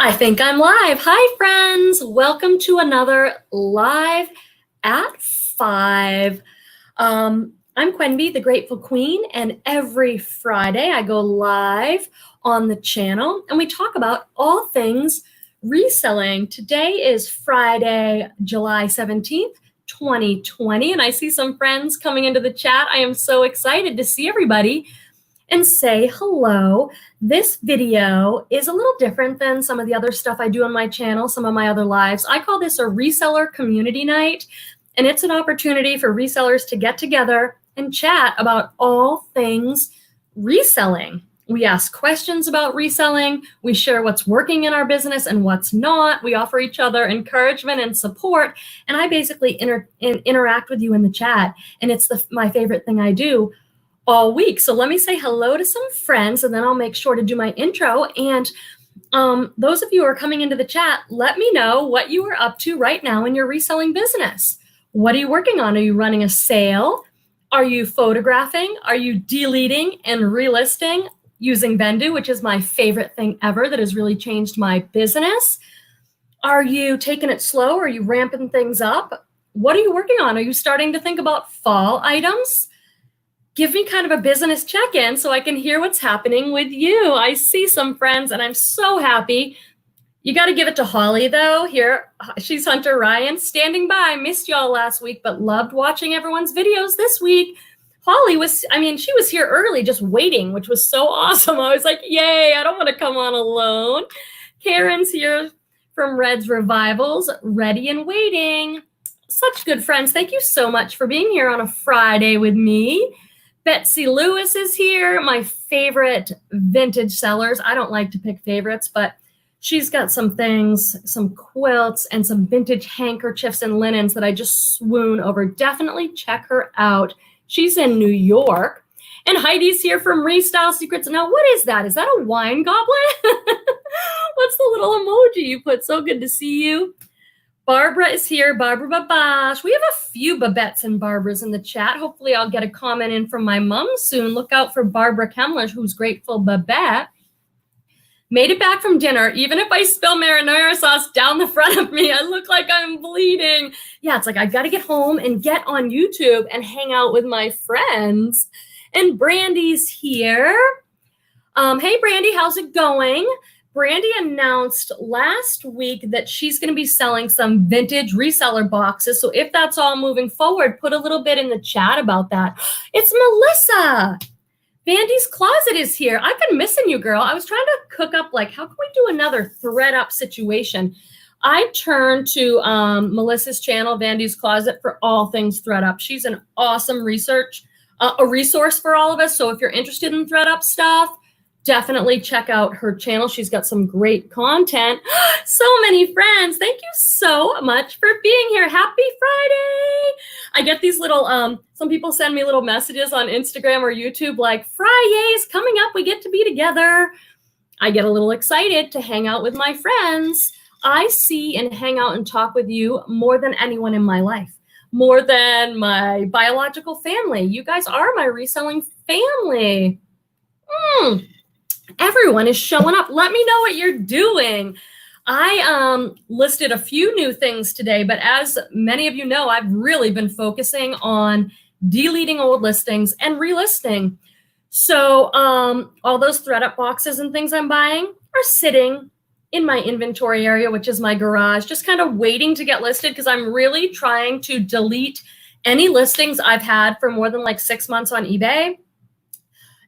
I think I'm live. Hi, friends. Welcome to another Live at 5. I'm Quenby, the Grateful Queen, and every Friday I go live on the channel and we talk about all things reselling. Today is Friday, July 17th, 2020, and I see some friends coming into the chat. I am so excited to see everybody and say hello. This video is a little different than some of the other stuff I do on my channel, some of my other lives. I call this a reseller community night, and it's an opportunity for resellers to get together and chat about all things reselling. We ask questions about reselling. We share what's working in our business and what's not. We offer each other encouragement and support. And I basically interact with you in the chat. And it's my favorite thing I do all week. So let me say hello to some friends and then I'll make sure to do my intro. And those of you who are coming into the chat, let me know what you are up to right now in your reselling business. What are you working on? Are you running a sale? Are you photographing? Are you deleting and relisting using Vandi, which is my favorite thing ever that has really changed my business? Are you taking it slow? Are you ramping things up? What are you working on? Are you starting to think about fall items? Give me kind of a business check-in so I can hear what's happening with you. I see some friends and I'm so happy. You got to give it to Holly though. Here, she's Hunter Ryan standing by. Missed y'all last week, but loved watching everyone's videos this week. Holly she was here early just waiting, which was so awesome. I was like, yay, I don't want to come on alone. Karen's here from Red's Revivals, ready and waiting. Such good friends. Thank you so much for being here on a Friday with me. Betsy Lewis is here, my favorite vintage sellers. I don't like to pick favorites, but she's got some things, some quilts and some vintage handkerchiefs and linens that I just swoon over. Definitely check her out. She's in New York. And Heidi's here from Restyle Secrets. Now, what is that? Is that a wine goblet? What's the little emoji you put? So good to see you. Barbara is here, Barbara Babash. We have a few Babettes and Barbaras in the chat. Hopefully I'll get a comment in from my mom soon. Look out for Barbara Kemler, who's grateful Babette. Made it back from dinner. Even if I spill marinara sauce down the front of me, I look like I'm bleeding. Yeah, it's like I got to get home and get on YouTube and hang out with my friends. And Brandy's here. Hey, Brandy, how's it going? Brandy announced last week that she's going to be selling some vintage reseller boxes. So if that's all moving forward, put a little bit in the chat about that. It's Melissa. Vandy's Closet is here. I've been missing you, girl. I was trying to cook up, like, how can we do another Thredup situation? I turned to Melissa's channel, Vandy's Closet, for all things Thredup. She's an awesome a resource for all of us. So if you're interested in Thredup stuff, definitely check out her channel. She's got some great content. So many friends. Thank you so much for being here. Happy Friday. I get these little, some people send me little messages on Instagram or YouTube like, Friday's coming up. We get to be together. I get a little excited to hang out with my friends. I see and hang out and talk with you more than anyone in my life, more than my biological family. You guys are my reselling family. Everyone is showing up. Let me know what you're doing. I listed a few new things today, but as many of you know, I've really been focusing on deleting old listings and relisting. So all those Thredup boxes and things I'm buying are sitting in my inventory area, which is my garage, just kind of waiting to get listed because I'm really trying to delete any listings I've had for more than like 6 months on eBay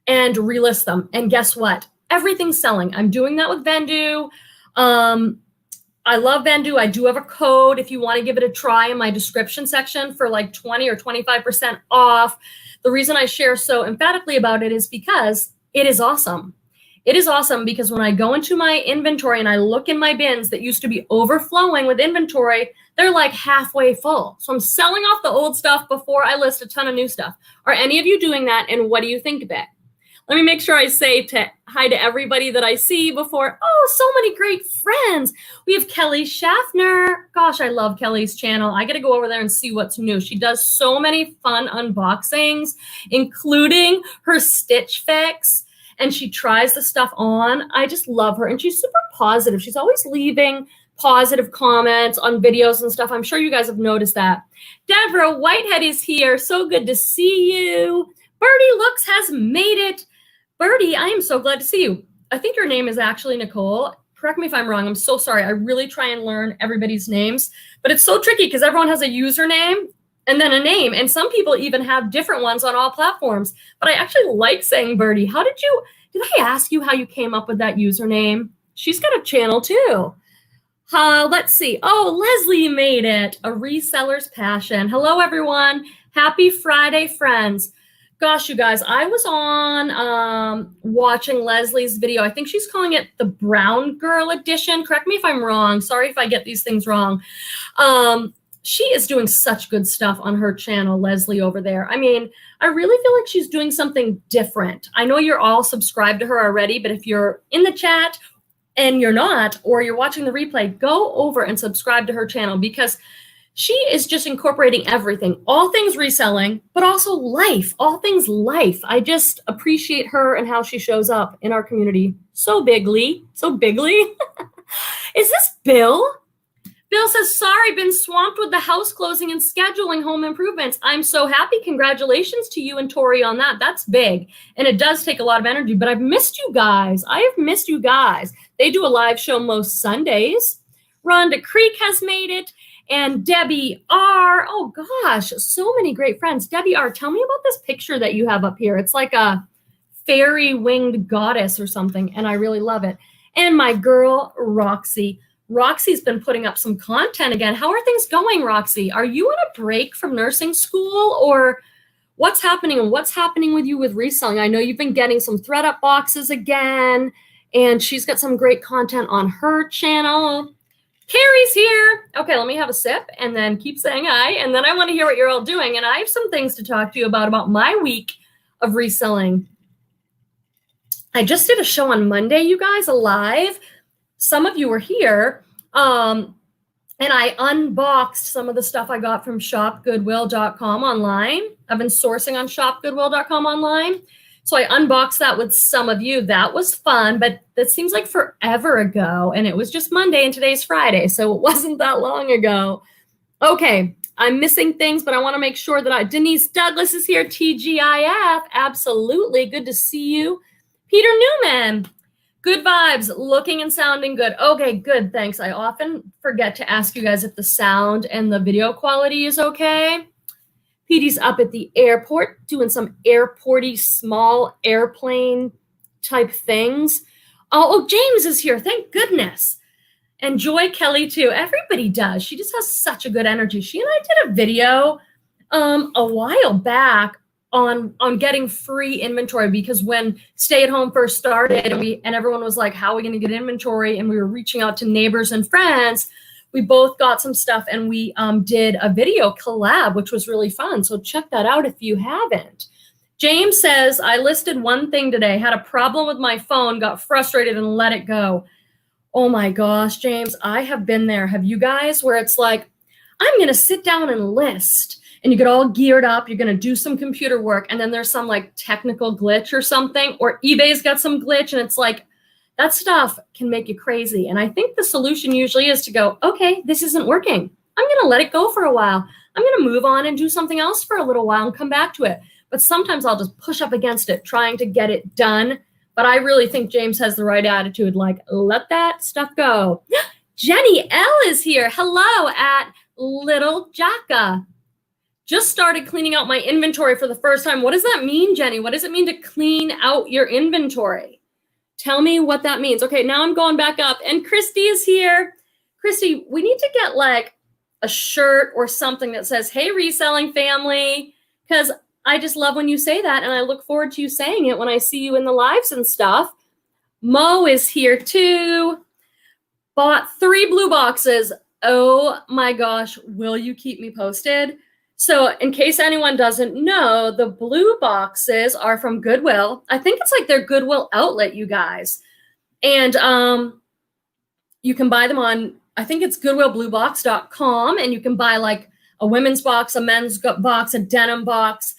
and relist them. And guess what? Everything's selling. I'm doing that with Vandi. I love Vandi. I do have a code if you want to give it a try in my description section for like 20 or 25% off. The reason I share so emphatically about it is because it is awesome. It is awesome because when I go into my inventory and I look in my bins that used to be overflowing with inventory, they're like halfway full. So I'm selling off the old stuff before I list a ton of new stuff. Are any of you doing that? And what do you think of it? Let me make sure I say hi to everybody that I see before. Oh, so many great friends. We have Kelly Schaffner. Gosh, I love Kelly's channel. I got to go over there and see what's new. She does so many fun unboxings, including her Stitch Fix. and she tries the stuff on. I just love her. And she's super positive. She's always leaving positive comments on videos and stuff. I'm sure you guys have noticed that. Deborah Whitehead is here. So good to see you. Birdie Looks has made it. Birdie, I am so glad to see you. I think your name is actually Nicole. Correct me if I'm wrong. I'm so sorry. I really try and learn everybody's names, but it's so tricky because everyone has a username and then a name. And some people even have different ones on all platforms. But I actually like saying Birdie. Did I ask you how you came up with that username? She's got a channel too. Let's see. Oh, Leslie made it. A reseller's passion. Hello, everyone. Happy Friday, friends. Gosh, you guys, I was on watching Leslie's video. I think she's calling it the Brown Girl Edition. Correct me if I'm wrong. Sorry if I get these things wrong. She is doing such good stuff on her channel, Leslie over there. I mean, I really feel like she's doing something different. I know you're all subscribed to her already, but if you're in the chat and you're not, or you're watching the replay, go over and subscribe to her channel because she is just incorporating everything, all things reselling, but also life, all things life. I just appreciate her and how she shows up in our community so bigly, so bigly. Is this Bill? Bill says, sorry, been swamped with the house closing and scheduling home improvements. I'm so happy. Congratulations to you and Tori on that. That's big. And it does take a lot of energy, but I've missed you guys. I have missed you guys. They do a live show most Sundays. Rhonda Creek has made it. And Debbie R. Oh, gosh, so many great friends. Debbie R., tell me about this picture that you have up here. It's like a fairy winged goddess or something, and I really love it. And my girl, Roxy. Roxy's been putting up some content again. How are things going, Roxy? Are you on a break from nursing school, or what's happening, and what's happening with you with reselling? I know you've been getting some Thredup boxes again, and she's got some great content on her channel. Carrie's here. Okay, let me have a sip and then keep saying hi. And then I want to hear what you're all doing. And I have some things to talk to you about my week of reselling. I just did a show on Monday, you guys, live. Some of you were here. And I unboxed some of the stuff I got from shopgoodwill.com online. I've been sourcing on shopgoodwill.com online. So I unboxed that with some of you. That was fun, but that seems like forever ago. And it was just Monday and today's Friday. So it wasn't that long ago. Okay, I'm missing things, but I want to make sure that Denise Douglas is here. TGIF, absolutely. Good to see you. Peter Newman, good vibes, looking and sounding good. Okay, good, thanks. I often forget to ask you guys if the sound and the video quality is okay. Petey's up at the airport doing some airporty small airplane type things. Oh, James is here. Thank goodness. And Joy Kelly too. Everybody does. She just has such a good energy. She and I did a video a while back on getting free inventory because when stay at home first started and everyone was like, how are we going to get inventory? And we were reaching out to neighbors and friends. We both got some stuff and we did a video collab, which was really fun. So check that out if you haven't. James says, I listed one thing today, had a problem with my phone, got frustrated and let it go. Oh my gosh, James, I have been there. Have you guys? Where it's like, I'm going to sit down and list and you get all geared up. You're going to do some computer work. And then there's some like technical glitch or something, or eBay's got some glitch. And it's like, that stuff can make you crazy. And I think the solution usually is to go, okay, this isn't working. I'm going to let it go for a while. I'm going to move on and do something else for a little while and come back to it. But sometimes I'll just push up against it, trying to get it done. But I really think James has the right attitude, like, let that stuff go. Jenny L is here. Hello at Little Jacka. Just started cleaning out my inventory for the first time. What does that mean, Jenny? What does it mean to clean out your inventory? Tell me what that means. Okay, now I'm going back up. And Christy is here. Christy, we need to get like a shirt or something that says, hey, reselling family, because I just love when you say that. And I look forward to you saying it when I see you in the lives and stuff. Mo is here too. Bought 3 blue boxes. Oh my gosh, will you keep me posted? So in case anyone doesn't know, the blue boxes are from Goodwill. I think it's like their Goodwill Outlet, you guys. And you can buy them on, I think it's goodwillbluebox.com. And you can buy like a women's box, a men's box, a denim box.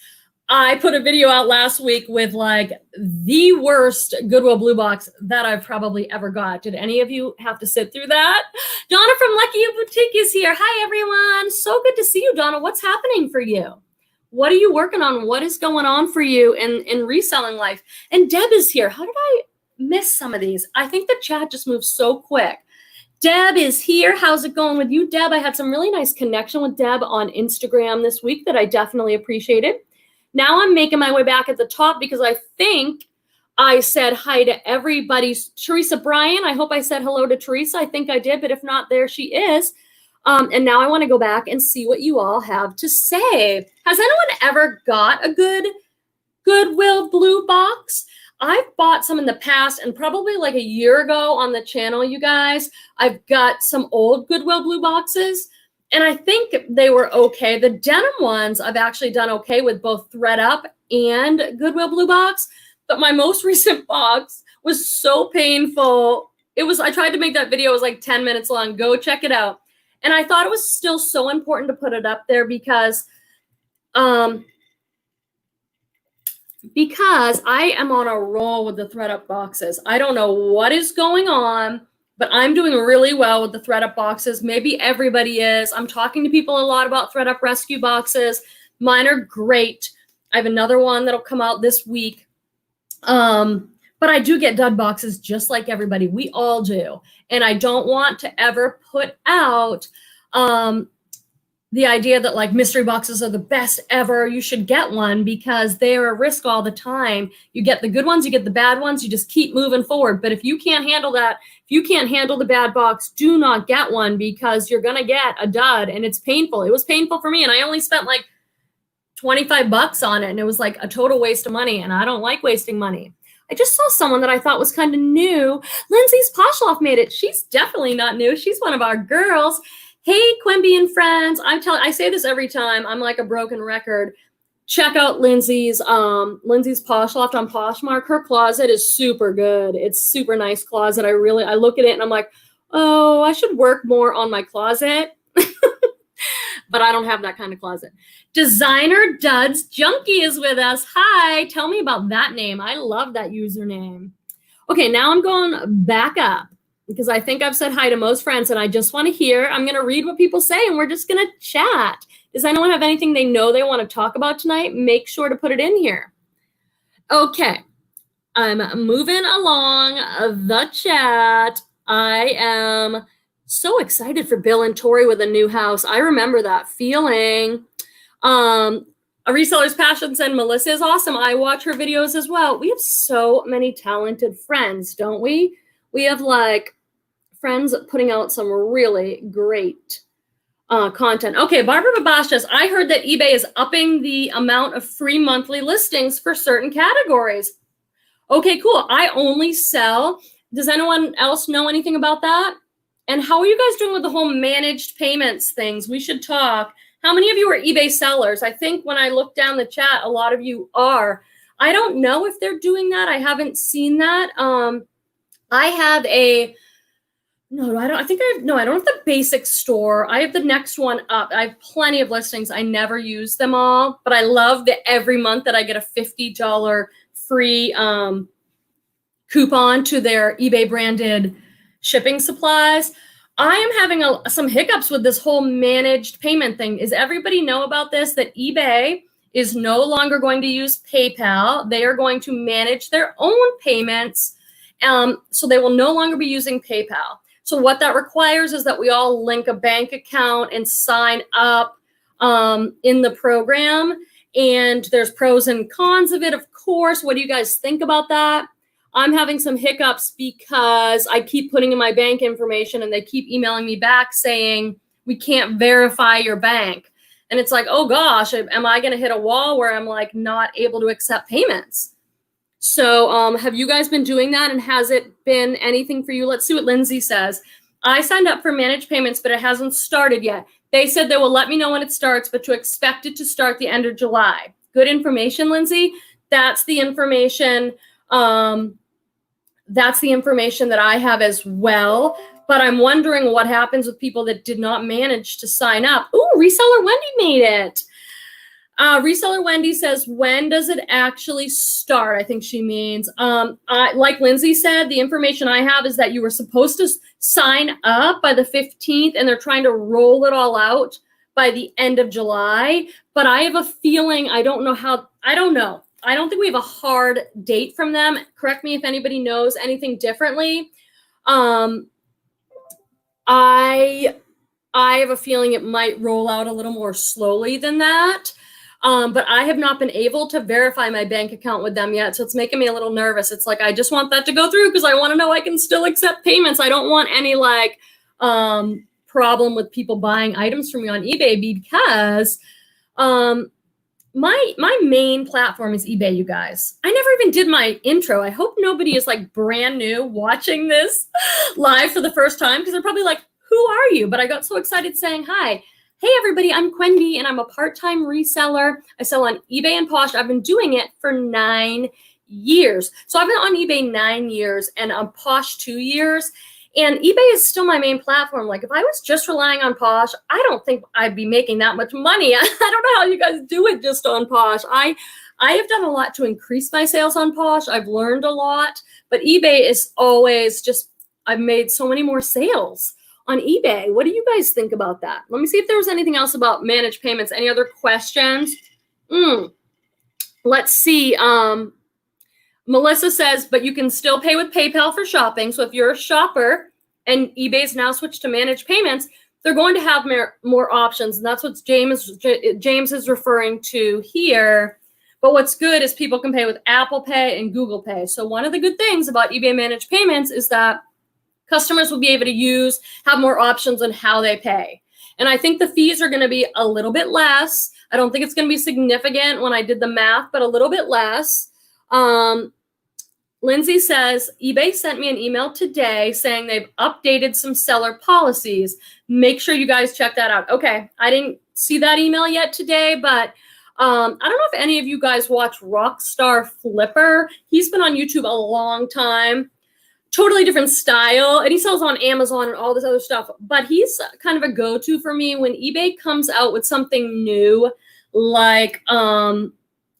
I put a video out last week with like the worst Goodwill Bluebox that I've probably ever got. Did any of you have to sit through that? Donna from Lucky You Boutique is here. Hi, everyone. So good to see you, Donna. What's happening for you? What are you working on? What is going on for you in reselling life? And Deb is here. How did I miss some of these? I think the chat just moves so quick. Deb is here. How's it going with you, Deb? I had some really nice connection with Deb on Instagram this week that I definitely appreciated. Now I'm making my way back at the top because I think I said hi to everybody. Teresa Bryant, I hope I said hello to Teresa. I think I did, but if not, there she is. And now I want to go back and see what you all have to say. Has anyone ever got a good Goodwill Bluebox? I've bought some in the past, and probably like a year ago on the channel, you guys, I've got some old Goodwill Blueboxes. And I think they were okay. The denim ones I've actually done okay with, both Thredup and Goodwill Bluebox. But my most recent box was so painful. I tried to make that video. It was like 10 minutes long. Go check it out. And I thought it was still so important to put it up there because I am on a roll with the Thredup boxes. I don't know what is going on, but I'm doing really well with the Thredup boxes. Maybe everybody is. I'm talking to people a lot about Thredup rescue boxes. Mine are great. I have another one that'll come out this week. But I do get dud boxes just like everybody. We all do. And I don't want to ever put out the idea that like mystery boxes are the best ever. You should get one because they're a risk all the time. You get the good ones, you get the bad ones, you just keep moving forward. But if you can't handle that, if you can't handle the bad box, do not get one because you're going to get a dud and it's painful. It was painful for me and I only spent like $25 on it and it was like a total waste of money and I don't like wasting money. I just saw someone that I thought was kind of new. Lindsay's Poshloft made it. She's definitely not new. She's one of our girls. Hey, Quimby and friends. I say this every time. I'm like a broken record. Check out Lindsay's Poshloft on Poshmark. Her closet is super good. It's super nice closet. I look at it and I'm like, oh, I should work more on my closet. But I don't have that kind of closet. Designer Duds Junkie is with us. Hi, tell me about that name. I love that username. Okay, now I'm going back up because I think I've said hi to most friends and I just want to hear. I'm going to read what people say and we're just going to chat. Does anyone have anything they know they want to talk about tonight? Make sure to put it in here. Okay, I'm moving along the chat. I am so excited for Bill and Tori with a new house. I remember that feeling. A Reseller's Passion said Melissa is awesome. I watch her videos as well. We have so many talented friends, don't we? We have like friends putting out some really great content. Okay, Barbara Babashas, I heard that eBay is upping the amount of free monthly listings for certain categories. Okay, cool. I only sell. Does anyone else know anything about that? And how are you guys doing with the whole managed payments things? We should talk. How many of you are eBay sellers? I think when I look down the chat, a lot of you are. I don't know if they're doing that. I haven't seen that. I have I don't have the basic store. I have the next one up. I have plenty of listings. I never use them all, but I love that every month that I get a $50 free coupon to their eBay branded shipping supplies. I am having some hiccups with this whole managed payment thing. Does everybody know about this? That eBay is no longer going to use PayPal. They are going to manage their own payments. So they will no longer be using PayPal. So what that requires is that we all link a bank account and sign up in the program. And there's pros and cons of it, of course. What do you guys think about that? I'm having some hiccups because I keep putting in my bank information and they keep emailing me back saying, we can't verify your bank. And it's like, oh gosh, am I going to hit a wall where I'm like not able to accept payments? So have you guys been doing that? And has it been anything for you? Let's see what Lindsay says. I signed up for managed payments, but it hasn't started yet. They said they will let me know when it starts, but to expect it to start the end of July. Good information, Lindsay. That's the information. That's the information that I have as well. But I'm wondering what happens with people that did not manage to sign up. Ooh, Reseller Wendy made it. Reseller Wendy says, when does it actually start? I think she means, like Lindsay said, the information I have is that you were supposed to sign up by the 15th and they're trying to roll it all out by the end of July. But I have a feeling, I don't know. I don't think we have a hard date from them. Correct me if anybody knows anything differently. I have a feeling it might roll out a little more slowly than that. But I have not been able to verify my bank account with them yet. So it's making me a little nervous. It's like, I just want that to go through because I want to know I can still accept payments. I don't want any problem with people buying items from me on eBay because my main platform is eBay, you guys. I never even did my intro. I hope nobody is like brand new watching this live for the first time because they're probably like, who are you? But I got so excited saying hi. Hey, everybody, I'm Quenby, and I'm a part-time reseller. I sell on eBay and Posh. I've been doing it for 9 years. So I've been on eBay 9 years and on Posh 2 years. And eBay is still my main platform. Like, if I was just relying on Posh, I don't think I'd be making that much money. I don't know how you guys do it just on Posh. I have done a lot to increase my sales on Posh. I've learned a lot. But eBay is always just, I've made so many more sales on eBay. What do you guys think about that? Let me see if there was anything else about managed payments. Any other questions? Let's see. Melissa says, but you can still pay with PayPal for shopping. So if you're a shopper and eBay's now switched to managed payments, they're going to have more options. And that's what James is referring to here. But what's good is people can pay with Apple Pay and Google Pay. So one of the good things about eBay managed payments is that customers will be able to have more options on how they pay. And I think the fees are going to be a little bit less. I don't think it's going to be significant when I did the math, but a little bit less. Lindsay says, eBay sent me an email today saying they've updated some seller policies. Make sure you guys check that out. Okay, I didn't see that email yet today, but I don't know if any of you guys watch Rockstar Flipper. He's been on YouTube a long time. Totally different style, and he sells on Amazon and all this other stuff, but he's kind of a go-to for me when eBay comes out with something new, like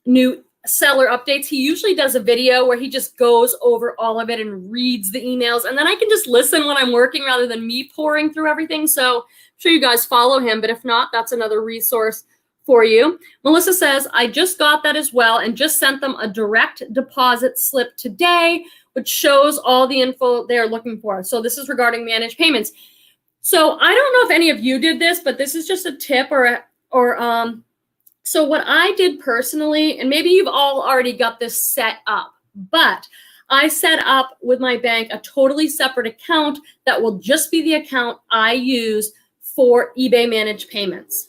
new seller updates. He usually does a video where he just goes over all of it and reads the emails, and then I can just listen when I'm working rather than me pouring through everything. So I'm sure you guys follow him, but if not, that's another resource for you. Melissa says, I just got that as well and just sent them a direct deposit slip today, which shows all the info they're looking for. So this is regarding managed payments. So I don't know if any of you did this, but this is just a tip so what I did personally, and maybe you've all already got this set up, but I set up with my bank a totally separate account that will just be the account I use for eBay managed payments.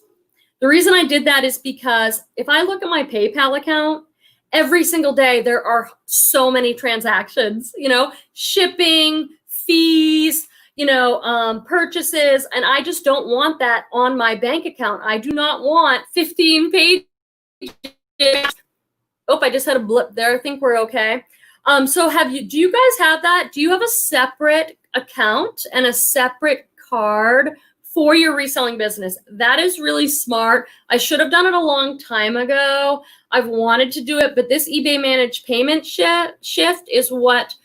The reason I did that is because if I look at my PayPal account, every single day, there are so many transactions, shipping, fees, purchases, and I just don't want that on my bank account. I do not want 15 pages. Oh, I just had a blip there. I think we're okay. So do you guys have that? Do you have a separate account and a separate card for your reselling business? That is really smart. I should have done it a long time ago. I've wanted to do it, but this eBay managed payment shift is what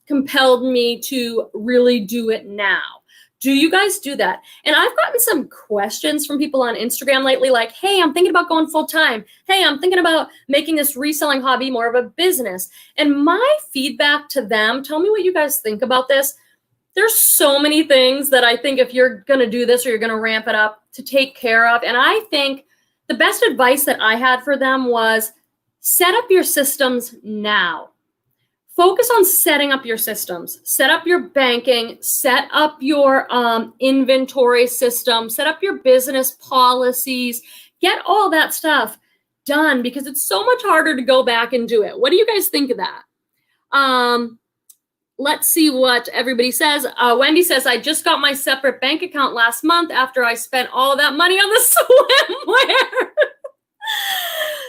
compelled me to really do it now. Do you guys do that? And I've gotten some questions from people on Instagram lately, like, hey, I'm thinking about going full time. Hey, I'm thinking about making this reselling hobby more of a business. And my feedback to them, tell me what you guys think about this. There's so many things that I think if you're going to do this or you're going to ramp it up to take care of. And I think the best advice that I had for them was set up your systems now. Focus on setting up your systems, set up your banking, set up your inventory system, set up your business policies, get all that stuff done because it's so much harder to go back and do it. What do you guys think of that? Let's see what everybody says. Wendy says, I just got my separate bank account last month after I spent all that money on the swimwear.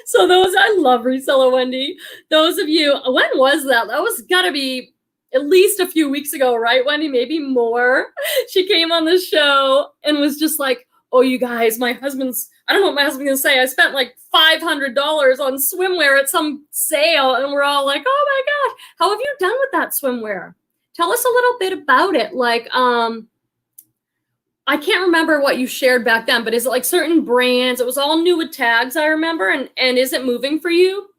So I love Reseller Wendy. Those of you, when was that? That was gotta be at least a few weeks ago, right, Wendy? Maybe more. She came on the show and was just like, oh, you guys, my husband's I don't know what my husband's going to say. I spent like $500 on swimwear at some sale, and we're all like, oh my gosh, how have you done with that swimwear? Tell us a little bit about it. Like, I can't remember what you shared back then, but is it like certain brands? It was all new with tags, I remember. And is it moving for you?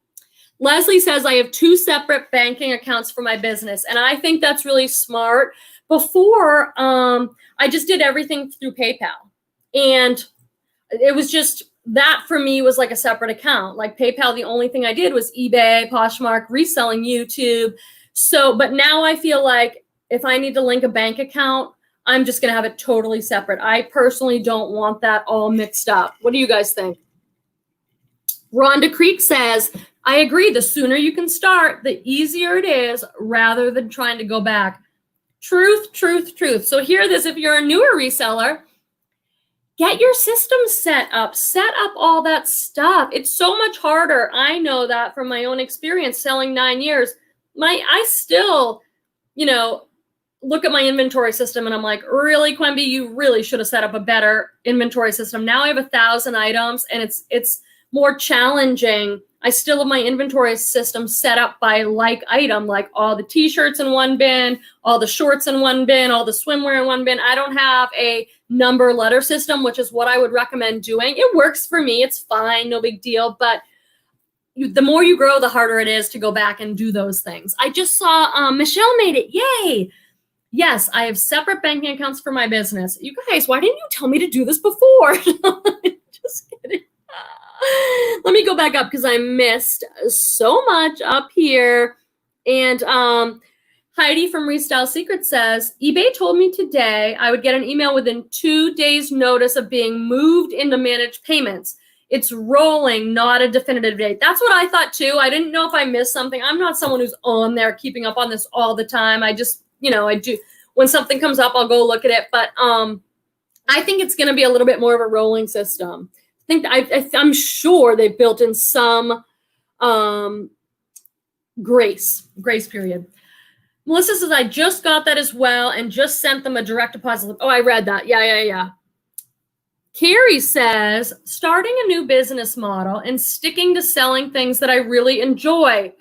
Leslie says, I have 2 separate banking accounts for my business. And I think that's really smart. Before, I just did everything through PayPal. And it was just, that for me was like a separate account. Like PayPal, the only thing I did was eBay, Poshmark, reselling, YouTube. So, but now I feel like if I need to link a bank account, I'm just going to have it totally separate. I personally don't want that all mixed up. What do you guys think? Rhonda Creek says, I agree. The sooner you can start, the easier it is rather than trying to go back. Truth, truth, truth. So hear this. If you're a newer reseller, get your system set up all that stuff. It's so much harder. I know that from my own experience selling 9 years. I still, look at my inventory system and I'm like, really, Quemby, you really should have set up a better inventory system. Now I have 1,000 items and it's more challenging. I still have my inventory system set up by like item, like all the t-shirts in one bin, all the shorts in one bin, all the swimwear in one bin. I don't have a number letter system, which is what I would recommend doing. It works for me. It's fine. No big deal. But the more you grow, the harder it is to go back and do those things. I just saw Michelle made it. Yay. Yes, I have separate banking accounts for my business. You guys, why didn't you tell me to do this before? Just kidding. Let me go back up because I missed so much up here. And Heidi from Restyle Secrets says, eBay told me today I would get an email within 2 days notice of being moved into managed payments. It's rolling, not a definitive date. That's what I thought too. I didn't know if I missed something. I'm not someone who's on there keeping up on this all the time. I just, I do, when something comes up, I'll go look at it. But I think it's going to be a little bit more of a rolling system. I'm sure they've built in some grace period. Melissa says, I just got that as well and just sent them a direct deposit. Oh, I read that. Yeah. Carrie says, starting a new business model and sticking to selling things that I really enjoy.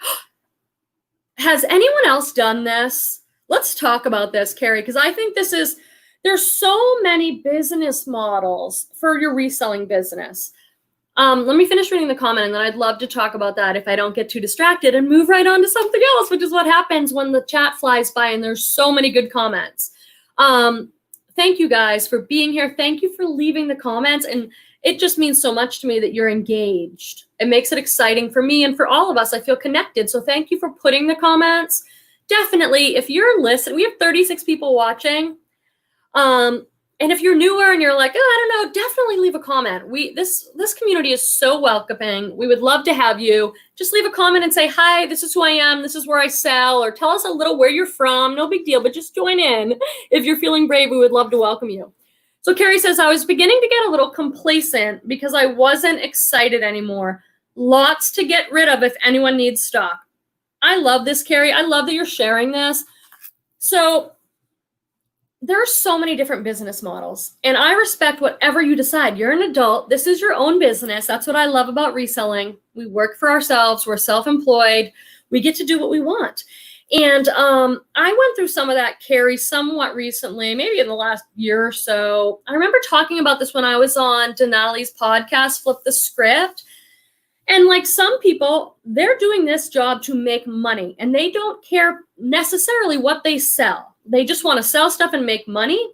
Has anyone else done this? Let's talk about this, Carrie, because I think there's so many business models for your reselling business. Let me finish reading the comment, and then I'd love to talk about that if I don't get too distracted and move right on to something else, which is what happens when the chat flies by and there's so many good comments. Thank you guys for being here. Thank you for leaving the comments. And it just means so much to me that you're engaged. It makes it exciting for me and for all of us. I feel connected. So thank you for putting the comments. Definitely, if you're listening, we have 36 people watching. And if you're newer and you're like, oh, I don't know, definitely leave a comment. This community is so welcoming. We would love to have you. Just leave a comment and say, hi, this is who I am. This is where I sell, or tell us a little where you're from. No big deal, but just join in. If you're feeling brave, we would love to welcome you. So Carrie says, I was beginning to get a little complacent because I wasn't excited anymore. Lots to get rid of if anyone needs stock. I love this, Carrie. I love that you're sharing this. So there are so many different business models, and I respect whatever you decide. You're an adult. This is your own business. That's what I love about reselling. We work for ourselves. We're self-employed. We get to do what we want. And I went through some of that, Carrie, somewhat recently, maybe in the last year or so. I remember talking about this when I was on Denali's podcast, Flip the Script. And like some people, they're doing this job to make money, and they don't care necessarily what they sell. They just want to sell stuff and make money,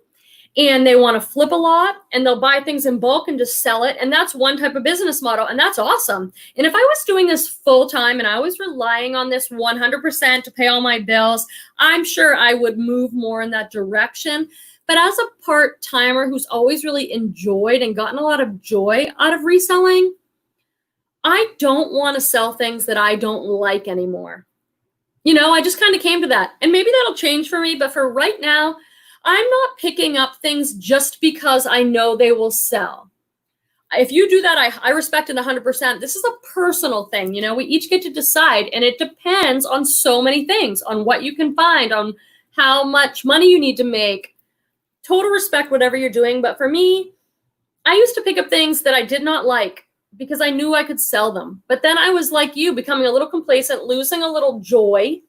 and they want to flip a lot, and they'll buy things in bulk and just sell it. And that's one type of business model, and that's awesome. And if I was doing this full time and I was relying on this 100% to pay all my bills, I'm sure I would move more in that direction. But as a part-timer who's always really enjoyed and gotten a lot of joy out of reselling, I don't want to sell things that I don't like anymore. I just kind of came to that. And maybe that'll change for me. But for right now, I'm not picking up things just because I know they will sell. If you do that, I respect it 100%. This is a personal thing. We each get to decide. And it depends on so many things, on what you can find, on how much money you need to make. Total respect, whatever you're doing. But for me, I used to pick up things that I did not like because I knew I could sell them. But then I was like you, becoming a little complacent, losing a little joy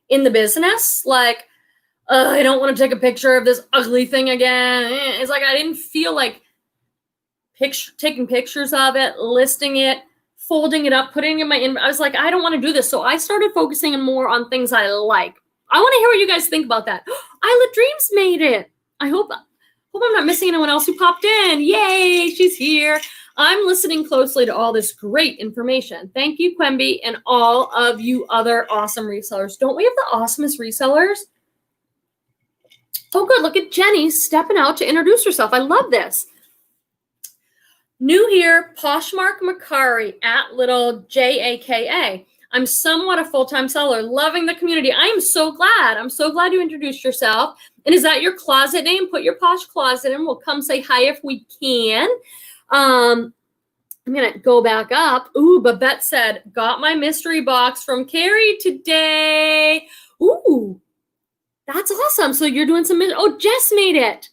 in the business. Like, I don't want to take a picture of this ugly thing again. It's like I didn't feel like taking pictures of it, listing it, folding it up, putting it in my I was like, I don't want to do this. So I started focusing more on things I like. I want to hear what you guys think about that. Isla Dreams made it. I hope I'm not missing anyone else who popped in. Yay, she's here. I'm listening closely to all this great information. Thank you, Quemby, and all of you other awesome resellers. Don't we have the awesomest resellers? Oh, good. Look at Jenny stepping out to introduce herself. I love this. New here, Poshmark Macari at little JAKA. I'm somewhat a full-time seller, loving the community. I am so glad. I'm so glad you introduced yourself. And is that your closet name? Put your Posh Closet in. We'll come say hi if we can. I'm going to go back up. Ooh, Babette said, got my mystery box from Carrie today. Ooh, that's awesome. So you're doing some, oh, Jess made it.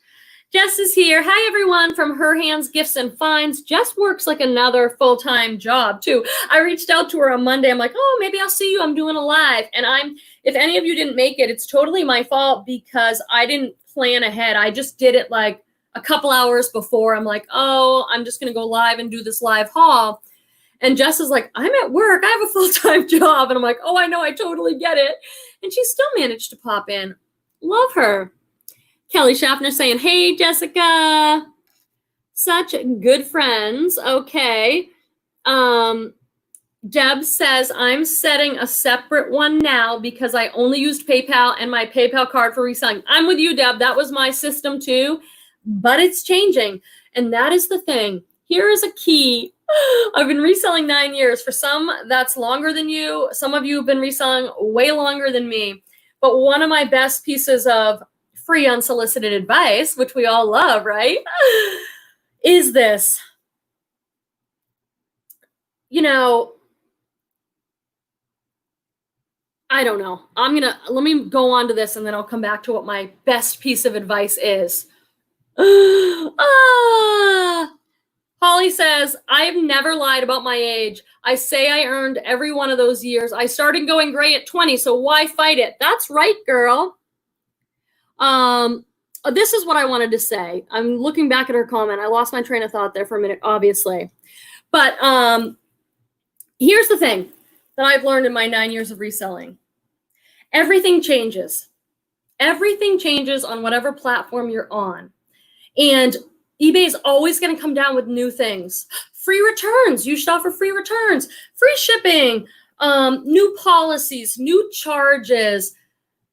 Jess is here. Hi, everyone, from Her Hands Gifts and Finds. Jess works like another full-time job, too. I reached out to her on Monday. I'm like, oh, maybe I'll see you. I'm doing a live. And if any of you didn't make it, it's totally my fault because I didn't plan ahead. I just did it like a couple hours before. I'm like, oh, I'm just going to go live and do this live haul. And Jess is like, I'm at work. I have a full-time job. And I'm like, oh, I know. I totally get it. And she still managed to pop in. Love her. Kelly Schaffner saying, hey, Jessica. Such good friends. Okay. Deb says, I'm setting a separate one now because I only used PayPal and my PayPal card for reselling. I'm with you, Deb. That was my system too, but it's changing. And that is the thing. Here is a key. I've been reselling 9 years. For some, that's longer than you. Some of you have been reselling way longer than me. But one of my best pieces of free unsolicited advice, which we all love, right, is this. You know, I don't know. Let me go on to this and then I'll come back to what my best piece of advice is. Holly says, I've never lied about my age. I say I earned every one of those years. I started going gray at 20, so why fight it? That's right, girl. This is what I wanted to say. I'm looking back at her comment. I lost my train of thought there for a minute, obviously. But here's the thing that I've learned in my 9 years of reselling. Everything changes. Everything changes on whatever platform you're on. And eBay is always going to come down with new things. Free returns. You should offer free returns. Free shipping. New policies. New charges.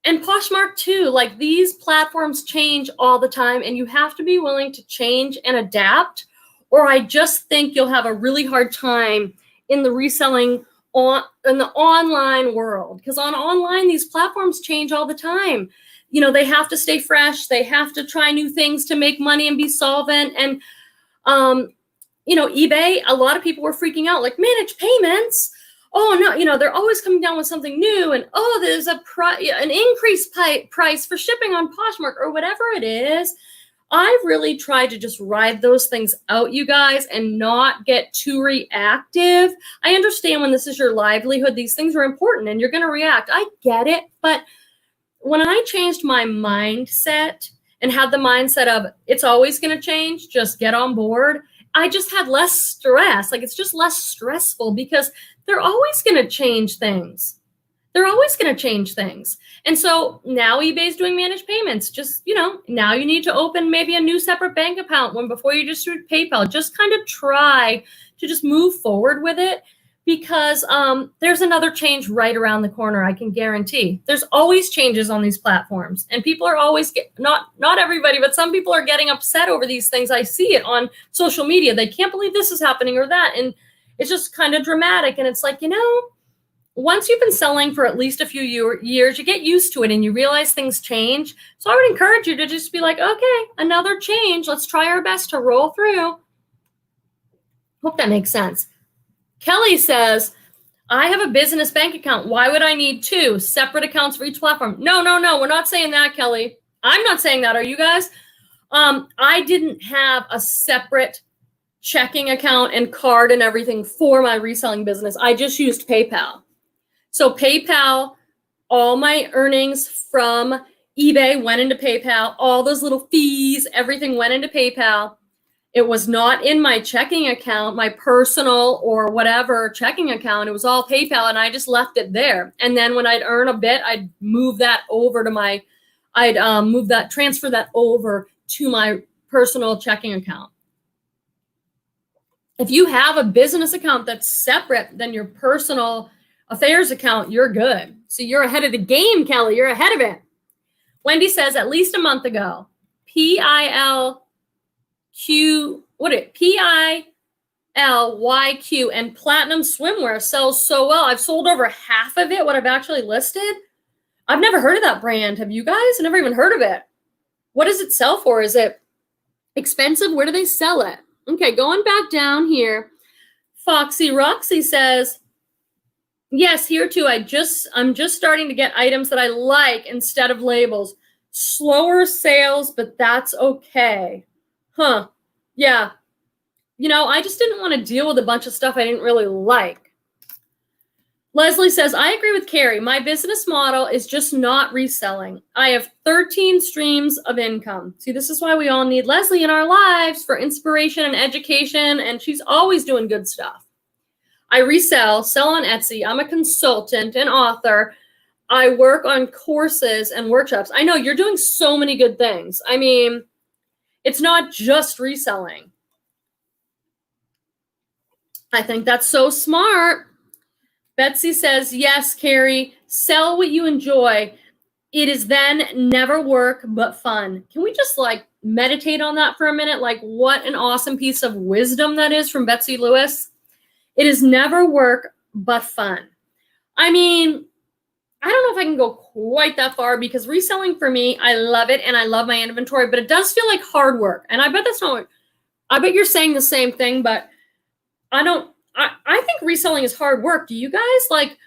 And Poshmark too. Like, these platforms change all the time. And you have to be willing to change and adapt. Or I just think you'll have a really hard time in the reselling in the online world. Because online, these platforms change all the time. You know, they have to stay fresh. They have to try new things to make money and be solvent. And, you know, eBay, a lot of people were freaking out, like, manage payments. Oh, no, you know, they're always coming down with something new. And, oh, there's an increased price for shipping on Poshmark or whatever it is. I've really tried to just ride those things out, you guys, and not get too reactive. I understand when this is your livelihood, these things are important and you're going to react. I get it. But when I changed my mindset and had the mindset of it's always going to change, just get on board, I just had less stress. Like, it's just less stressful because they're always going to change things. They're always going to change things. And so now eBay's doing managed payments. Just, you know, now you need to open maybe a new separate bank account when before you just do PayPal. Just kind of try to just move forward with it because there's another change right around the corner, I can guarantee. There's always changes on these platforms. And people are always, not everybody, but some people are getting upset over these things. I see it on social media. They can't believe this is happening or that. And it's just kind of dramatic. And it's like, you know, once you've been selling for at least a few years, you get used to it and you realize things change. So I would encourage you to just be like, okay, another change. Let's try our best to roll through. Hope that makes sense. Kelly says, I have a business bank account. Why would I need 2 separate accounts for each platform? No. We're not saying that, Kelly. I'm not saying that. Are you guys? I didn't have a separate checking account and card and everything for my reselling business. I just used PayPal. So PayPal, all my earnings from eBay went into PayPal. All those little fees, everything went into PayPal. It was not in my checking account, my personal or whatever checking account. It was all PayPal, and I just left it there. And then when I'd earn a bit, I'd move that over to my, transfer that over to my personal checking account. If you have a business account that's separate than your personal affairs account, you're good. So you're ahead of the game, Kelly. You're ahead of it. Wendy says, at least a month ago, PILYQ and Platinum Swimwear sells so well. I've sold over half of it, what I've actually listed. I've never heard of that brand. Have you guys? I've never even heard of it. What does it sell for? Is it expensive? Where do they sell it? Okay, going back down here, Foxy Roxy says, yes, here too. I'm just starting to get items that I like instead of labels. Slower sales, but that's okay. Huh. Yeah. You know, I just didn't want to deal with a bunch of stuff I didn't really like. Leslie says, I agree with Carrie. My business model is just not reselling. I have 13 streams of income. See, this is why we all need Leslie in our lives for inspiration and education, and she's always doing good stuff. I resell, sell on Etsy. I'm a consultant, an author. I work on courses and workshops. I know you're doing so many good things. I mean, it's not just reselling. I think that's so smart. Betsy says, yes, Carrie, sell what you enjoy. It is then never work but fun. Can we just like meditate on that for a minute? Like what an awesome piece of wisdom that is from Betsy Lewis. It is never work but fun. I mean, I don't know if I can go quite that far because reselling for me, I love it and I love my inventory, but it does feel like hard work. And I bet that's not what, I bet you're saying the same thing, but I think reselling is hard work. Do you guys? Like,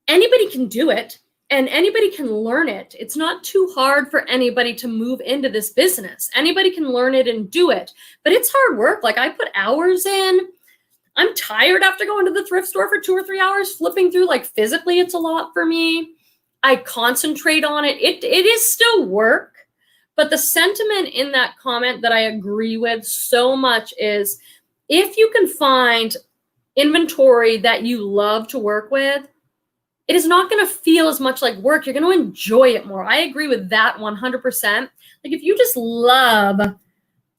anybody can do it and anybody can learn it. It's not too hard for anybody to move into this business. Anybody can learn it and do it, but it's hard work. Like I put hours in. I'm tired after going to the thrift store for 2 or 3 hours, flipping through. Like physically, it's a lot for me. I concentrate on it. It is still work, but the sentiment in that comment that I agree with so much is, if you can find inventory that you love to work with, it is not going to feel as much like work. You're going to enjoy it more. I agree with that 100%. Like if you just love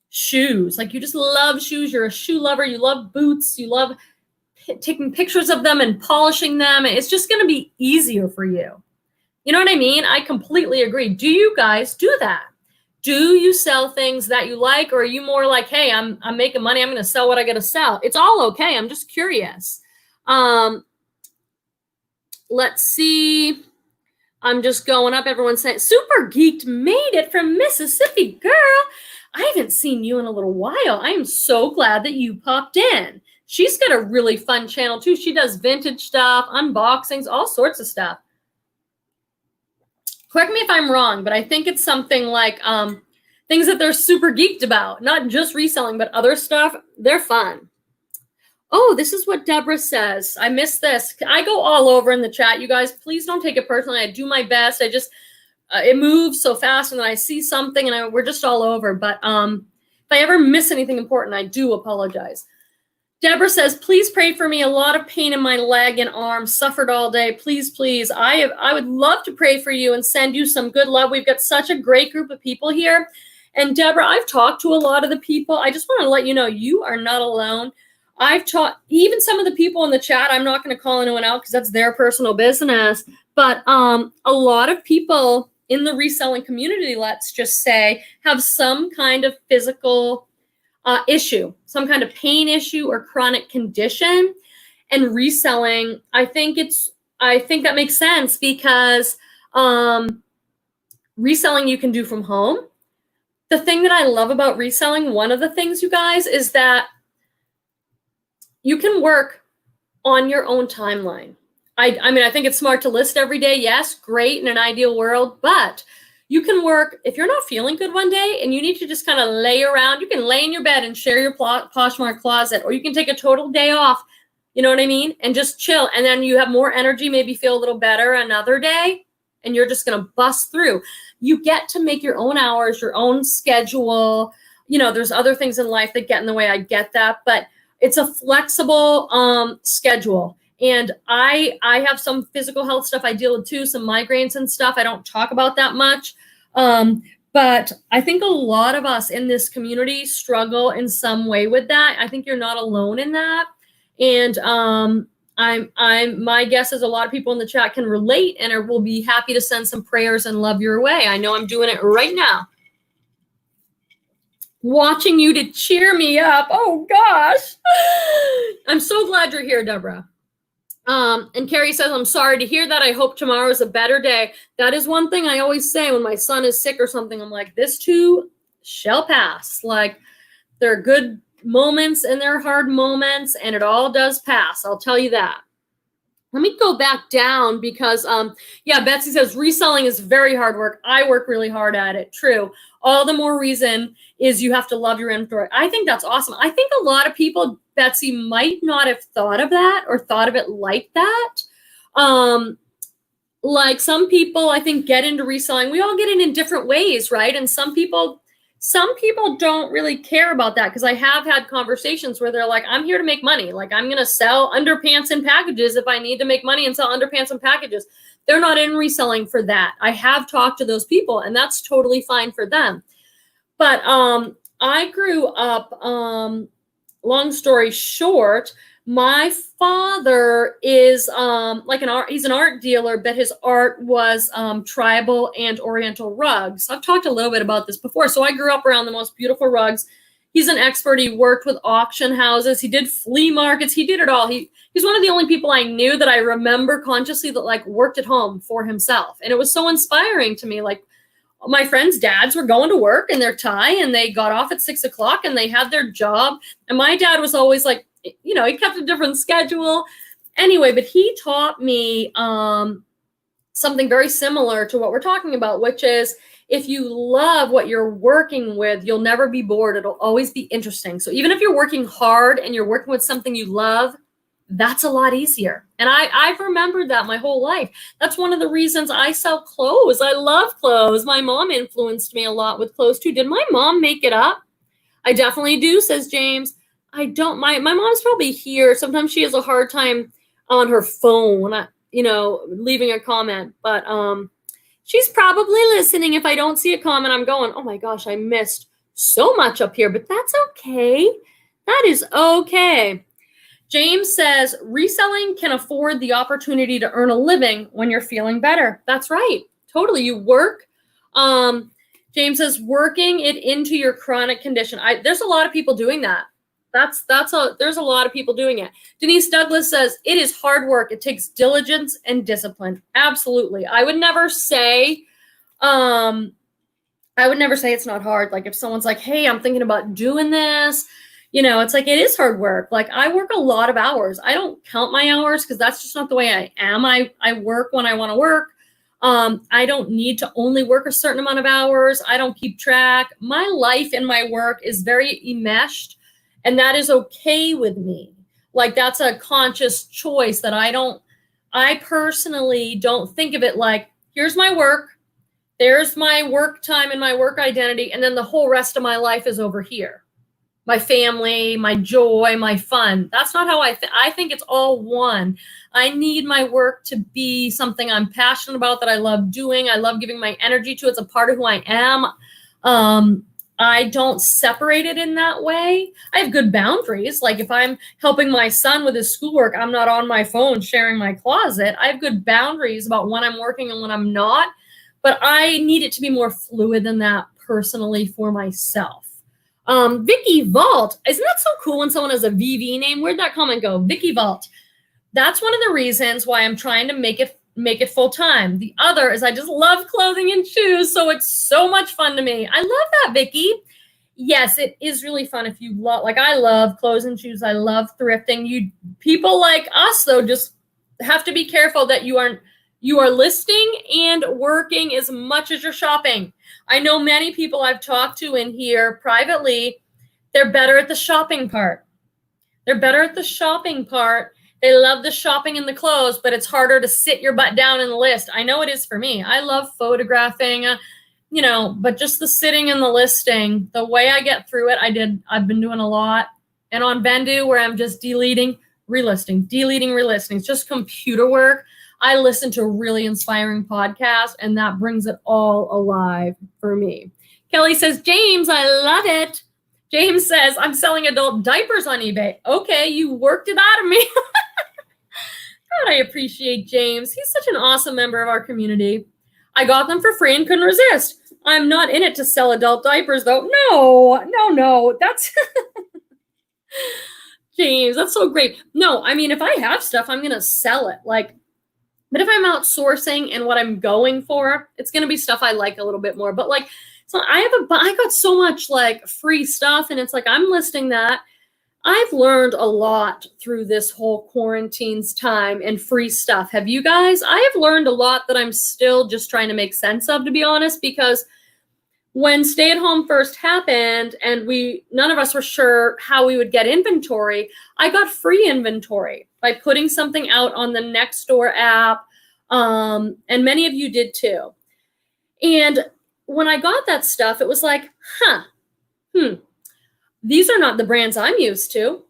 shoes, like you just love shoes, you're a shoe lover, you love boots, you love taking pictures of them and polishing them, it's just going to be easier for you. You know what I mean? I completely agree. Do you guys do that? Do you sell things that you like, or are you more like, hey, I'm making money, I'm going to sell what I got to sell? It's all okay. I'm just curious. Let's see. I'm just going up. Everyone's saying, Super Geeked made it from Mississippi, girl. I haven't seen you in a little while. I am so glad that you popped in. She's got a really fun channel too. She does vintage stuff, unboxings, all sorts of stuff. Correct me if I'm wrong, but I think it's something like things that they're super geeked about, not just reselling, but other stuff. They're fun. Oh, this is what Deborah says. I missed this. I go all over in the chat. You guys, please don't take it personally. I do my best. I just, it moves so fast and then I see something and we're just all over. But if I ever miss anything important, I do apologize. Deborah says, please pray for me. A lot of pain in my leg and arm. Suffered all day. Please, please. I would love to pray for you and send you some good love. We've got such a great group of people here. And Deborah, I've talked to a lot of the people. I just want to let you know you are not alone. I've taught even some of the people in the chat. I'm not going to call anyone out because that's their personal business. But a lot of people in the reselling community, let's just say, have some kind of physical issue, some kind of pain issue or chronic condition. And reselling, I think that makes sense because reselling you can do from home. The thing that I love about reselling, one of the things, you guys, is that you can work on your own timeline. I mean, I think it's smart to list every day. Yes, great in an ideal world, but You can work, if you're not feeling good one day and you need to just kind of lay around, you can lay in your bed and share your Poshmark closet, or you can take a total day off, you know what I mean? And just chill. And then you have more energy, maybe feel a little better another day, and you're just going to bust through. You get to make your own hours, your own schedule. You know, there's other things in life that get in the way. I get that, but it's a flexible schedule. And I have some physical health stuff I deal with too, some migraines and stuff. I don't talk about that much. But I think a lot of us in this community struggle in some way with that. I think you're not alone in that. And my guess is a lot of people in the chat can relate and will be happy to send some prayers and love your way. I know I'm doing it right now. Watching you to cheer me up. Oh gosh. I'm so glad you're here, Deborah. And Carrie says, I'm sorry to hear that. I hope tomorrow is a better day. That is one thing I always say when my son is sick or something. I'm like, this too shall pass. Like, there are good moments and there are hard moments, and it all does pass. I'll tell you that. Let me go back down because, yeah, Betsy says reselling is very hard work. I work really hard at it. True. All the more reason is you have to love your inventory. I think that's awesome. I think a lot of people, Betsy, might not have thought of that or thought of it like that. Like some people, I think, get into reselling. We all get in different ways, right? And some people don't really care about that, because I have had conversations where they're like, I'm here to make money. Like, I'm going to sell underpants and packages if I need to make money and sell underpants and packages. They're not in reselling for that. I have talked to those people, and that's totally fine for them. But I grew up, long story short, my father is he's an art dealer, but his art was tribal and oriental rugs. I've talked a little bit about this before. So I grew up around the most beautiful rugs. He's an expert. He worked with auction houses. He did flea markets. He did it all. He's one of the only people I knew that I remember consciously that like worked at home for himself. And it was so inspiring to me. Like, my friends' dads were going to work in their tie and they got off at 6 o'clock and they had their job. And my dad was always like, you know, he kept a different schedule. Anyway, but he taught me something very similar to what we're talking about, which is if you love what you're working with, you'll never be bored. It'll always be interesting. So even if you're working hard and you're working with something you love, that's a lot easier. And I've remembered that my whole life. That's one of the reasons I sell clothes. I love clothes. My mom influenced me a lot with clothes too. Did my mom make it up? I definitely do, says James. I don't. My mom's probably here. Sometimes she has a hard time on her phone, you know, leaving a comment. But she's probably listening. If I don't see a comment, I'm going, oh my gosh, I missed so much up here. But that's okay. That is okay. James says, reselling can afford the opportunity to earn a living when you're feeling better. That's right. Totally. You work. James says, working it into your chronic condition. There's a lot of people doing that. There's a lot of people doing it. Denise Douglas says, it is hard work. It takes diligence and discipline. Absolutely. I would never say it's not hard. Like if someone's like, hey, I'm thinking about doing this, you know, it's like, it is hard work. Like I work a lot of hours. I don't count my hours because that's just not the way I am. I work when I want to work. I don't need to only work a certain amount of hours. I don't keep track. My life and my work is very enmeshed, and that is okay with me. Like that's a conscious choice that I personally don't think of it like, here's my work, there's my work time and my work identity, and then the whole rest of my life is over here. My family, my joy, my fun. That's not how I think it's all one. I need my work to be something I'm passionate about, that I love doing. I love giving my energy to. It's a part of who I am. I don't separate it in that way. I have good boundaries. Like if I'm helping my son with his schoolwork, I'm not on my phone sharing my closet. I have good boundaries about when I'm working and when I'm not. But I need it to be more fluid than that personally for myself. Vicky Vault. Isn't that so cool when someone has a VV name? Where'd that comment go? Vicky Vault. That's one of the reasons why I'm trying to make it full time. The other is I just love clothing and shoes, so it's so much fun to me. I love that, Vicky. Yes, it is really fun if you love, like I love clothes and shoes. I love thrifting. People like us though just have to be careful that you aren't You are listing and working as much as you're shopping. I know many people I've talked to in here privately, they're better at the shopping part. They're better at the shopping part. They love the shopping and the clothes, but it's harder to sit your butt down and list. I know it is for me. I love photographing, but just the sitting and the listing, the way I get through it, I've been doing a lot. And on Vandi, where I'm just deleting, relisting, it's just computer work. I listen to really inspiring podcasts, and that brings it all alive for me. Kelly says, James, I love it. James says, I'm selling adult diapers on eBay. Okay, you worked it out of me. God, I appreciate James. He's such an awesome member of our community. I got them for free and couldn't resist. I'm not in it to sell adult diapers, though. No. That's James, that's so great. No, I mean, if I have stuff, I'm going to sell it. But if I'm outsourcing and what I'm going for, it's going to be stuff I like a little bit more. But so I got so much free stuff, and it's I'm listing that. I've learned a lot through this whole quarantine's time and free stuff. Have you guys? I have learned a lot that I'm still just trying to make sense of, to be honest, because when stay-at-home first happened and none of us were sure how we would get inventory, I got free inventory by putting something out on the Nextdoor app, and many of you did too. And when I got that stuff, it was these are not the brands I'm used to.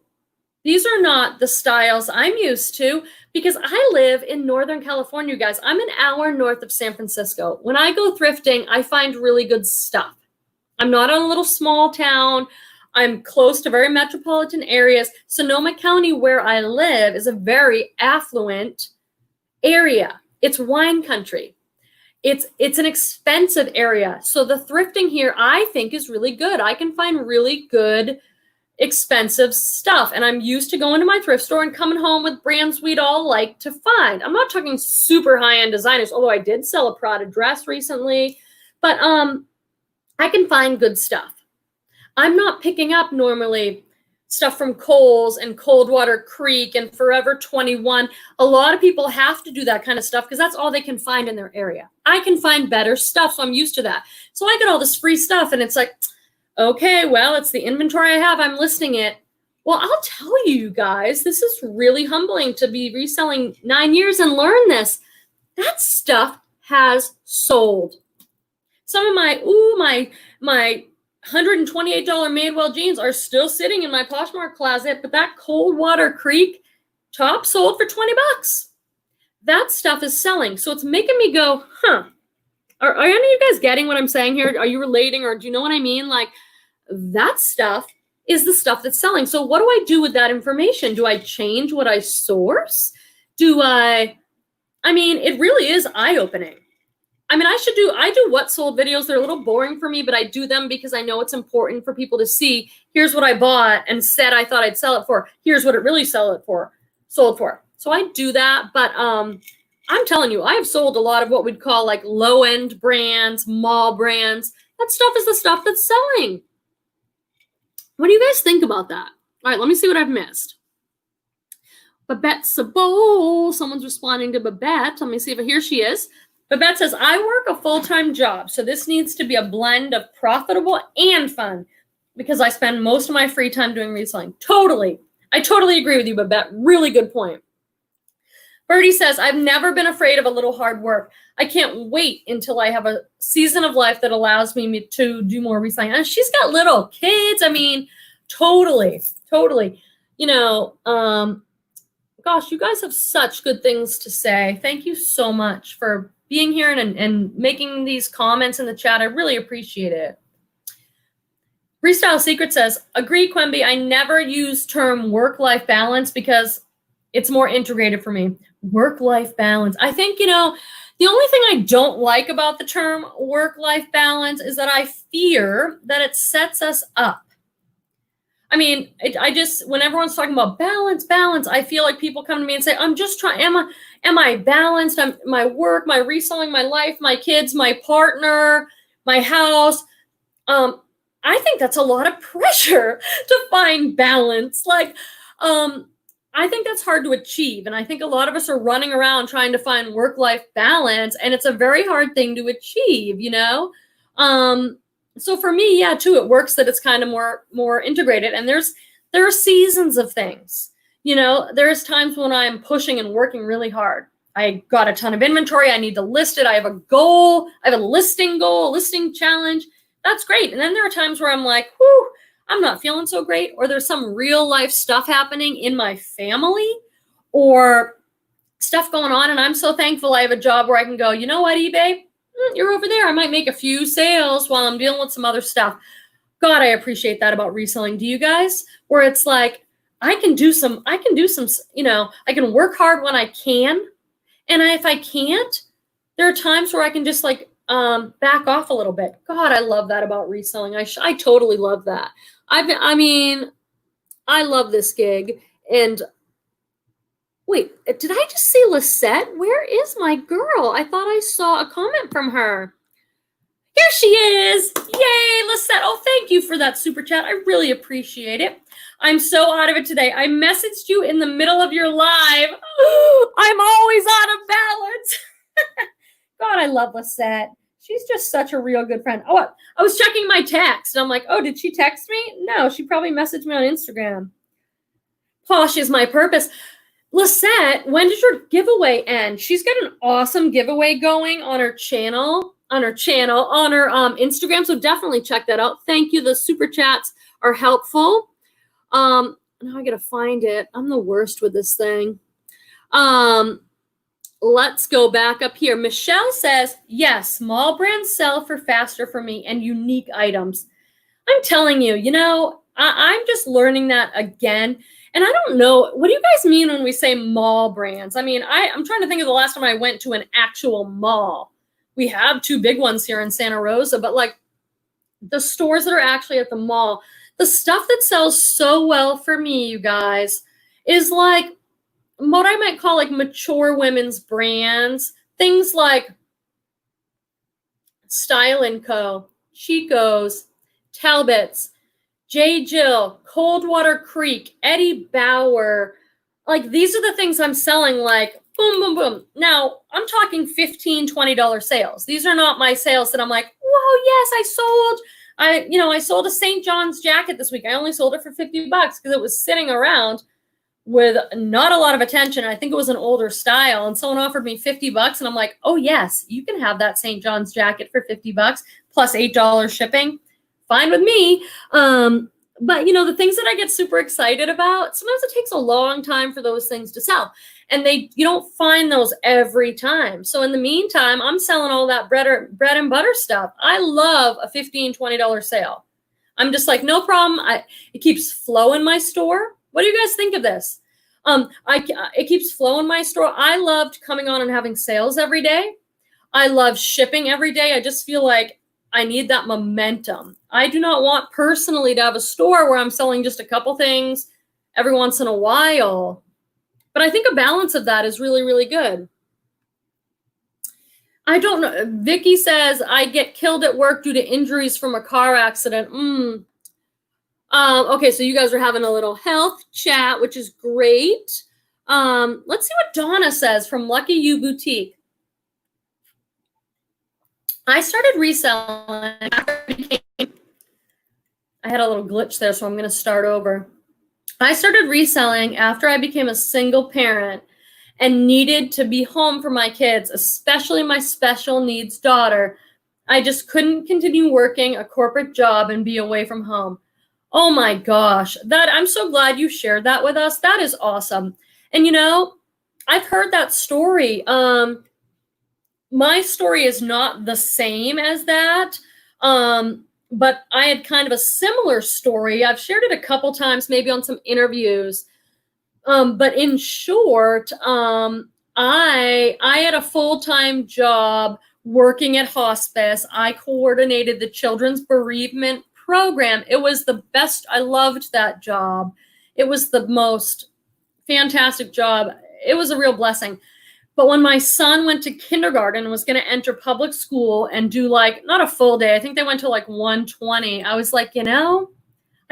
These are not the styles I'm used to, because I live in Northern California, guys. I'm an hour north of San Francisco. When I go thrifting, I find really good stuff. I'm not in a little small town. I'm close to very metropolitan areas. Sonoma County, where I live, is a very affluent area. It's wine country. It's an expensive area. So the thrifting here, I think, is really good. I can find really good, expensive stuff. And I'm used to going to my thrift store and coming home with brands we'd all like to find. I'm not talking super high-end designers, although I did sell a Prada dress recently. But I can find good stuff. I'm not picking up normally stuff from Kohl's and Coldwater Creek and Forever 21. A lot of people have to do that kind of stuff because that's all they can find in their area. I can find better stuff, so I'm used to that. So I get all this free stuff, and it's okay, well, it's the inventory I have. I'm listing it. Well, I'll tell you guys, this is really humbling to be reselling 9 years and learn this. That stuff has sold. Some of my $128 Madewell jeans are still sitting in my Poshmark closet, but that Coldwater Creek top sold for $20. That stuff is selling. So it's making me go, Are any of you guys getting what I'm saying here? Are you relating, or do you know what I mean? That stuff is the stuff that's selling. So what do I do with that information? Do I change what I source? It really is eye-opening. I do what sold videos. They're a little boring for me, but I do them because I know it's important for people to see. Here's what I bought and said I thought I'd sell it for. Here's what it really sold for. So I do that, but I'm telling you, I have sold a lot of what we'd call low-end brands, mall brands. That stuff is the stuff that's selling. What do you guys think about that? All right, let me see what I've missed. Babette Sabol, someone's responding to Babette. Let me see here she is. Babette says, I work a full-time job, so this needs to be a blend of profitable and fun because I spend most of my free time doing reselling. Totally. I totally agree with you, Babette. Really good point. Birdie says, I've never been afraid of a little hard work. I can't wait until I have a season of life that allows me to do more reselling. And she's got little kids. Totally. Gosh, you guys have such good things to say. Thank you so much for being here and making these comments in the chat. I really appreciate it. Restyle Secrets says, agree, Quemby. I never use term work-life balance because it's more integrated for me. Work-life balance. I think, the only thing I don't like about the term work-life balance is that I fear that it sets us up. When everyone's talking about balance, I feel like people come to me and say, I'm just trying, am I balanced? My work, my reselling, my life, my kids, my partner, my house. I think that's a lot of pressure to find balance. I think that's hard to achieve. And I think a lot of us are running around trying to find work-life balance, and it's a very hard thing to achieve, you know? So for me, yeah, too, it works that it's kind of more integrated. And there are seasons of things. You know, there's times when I'm pushing and working really hard. I got a ton of inventory. I need to list it. I have a goal. I have a listing goal, a listing challenge. That's great. And then there are times where I'm like, whew, I'm not feeling so great. Or there's some real life stuff happening in my family or stuff going on. And I'm so thankful I have a job where I can go, you know what, eBay? You're over there. I might make a few sales while I'm dealing with some other stuff. God, I appreciate that about reselling. Do you guys? Where it's like, I can do some, you know, I can work hard when I can. And if I can't, there are times where I can just like back off a little bit. God, I love that about reselling. I totally love that. I love this gig. And wait, did I just see Lisette? Where is my girl? I thought I saw a comment from her. Here she is. Yay, Lisette. Oh, thank you for that super chat. I really appreciate it. I'm so out of it today. I messaged you in the middle of your live. I'm always out of balance. God, I love Lisette. She's just such a real good friend. Oh, I was checking my text. And I'm like, oh, did she text me? No, she probably messaged me on Instagram. Posh is my purpose. Lisette, when did your giveaway end? She's got an awesome giveaway going on her channel, on her Instagram. So definitely check that out. Thank you. The super chats are helpful. Now I gotta find it. I'm the worst with this thing. Let's go back up here. Michelle says, yes, small brands sell for faster for me and unique items. I'm telling you, you know, I'm just learning that again. And I don't know, what do you guys mean when we say mall brands? I mean, I'm trying to think of the last time I went to an actual mall. We have two big ones here in Santa Rosa, but like the stores that are actually at the mall, the stuff that sells so well for me, you guys, is like what I might call like mature women's brands. Things like Style & Co., Chico's, Talbot's, J. Jill, Coldwater Creek, Eddie Bauer. Like these are the things I'm selling like boom, boom, boom. Now I'm talking $15, $20 sales. These are not my sales that I'm like, whoa, yes, I sold a St. John's jacket this week. I only sold it for $50 because it was sitting around with not a lot of attention. I think it was an older style, and someone offered me $50, and I'm like, oh yes, you can have that St. John's jacket for $50 plus $8 shipping. Fine with me. But you know, the things that I get super excited about, sometimes it takes a long time for those things to sell. And you don't find those every time. So in the meantime, I'm selling all that bread and butter stuff. I love a $15, $20 sale. I'm just like, no problem. It keeps flow in my store. What do you guys think of this? It keeps flow in my store. I loved coming on and having sales every day. I love shipping every day. I just feel like I need that momentum. I do not want personally to have a store where I'm selling just a couple things every once in a while. But I think a balance of that is really, really good. I don't know. Vicky says, I get killed at work due to injuries from a car accident. Okay, so you guys are having a little health chat, which is great. Let's see what Donna says from Lucky You Boutique. I started reselling after I had a little glitch there, so I'm going to start over. I started reselling after I became a single parent and needed to be home for my kids, especially my special needs daughter. I just couldn't continue working a corporate job and be away from home. Oh my gosh, I'm so glad you shared that with us. That is awesome. And you know, I've heard that story. My story is not the same as that. But I had kind of a similar story. I've shared it a couple times, maybe on some interviews. But in short, I had a full-time job working at hospice. I coordinated the children's bereavement program. It was the best. I loved that job. It was the most fantastic job. It was a real blessing. But when my son went to kindergarten and was going to enter public school and do like, not a full day, I think they went to like 1:20. I was like, you know,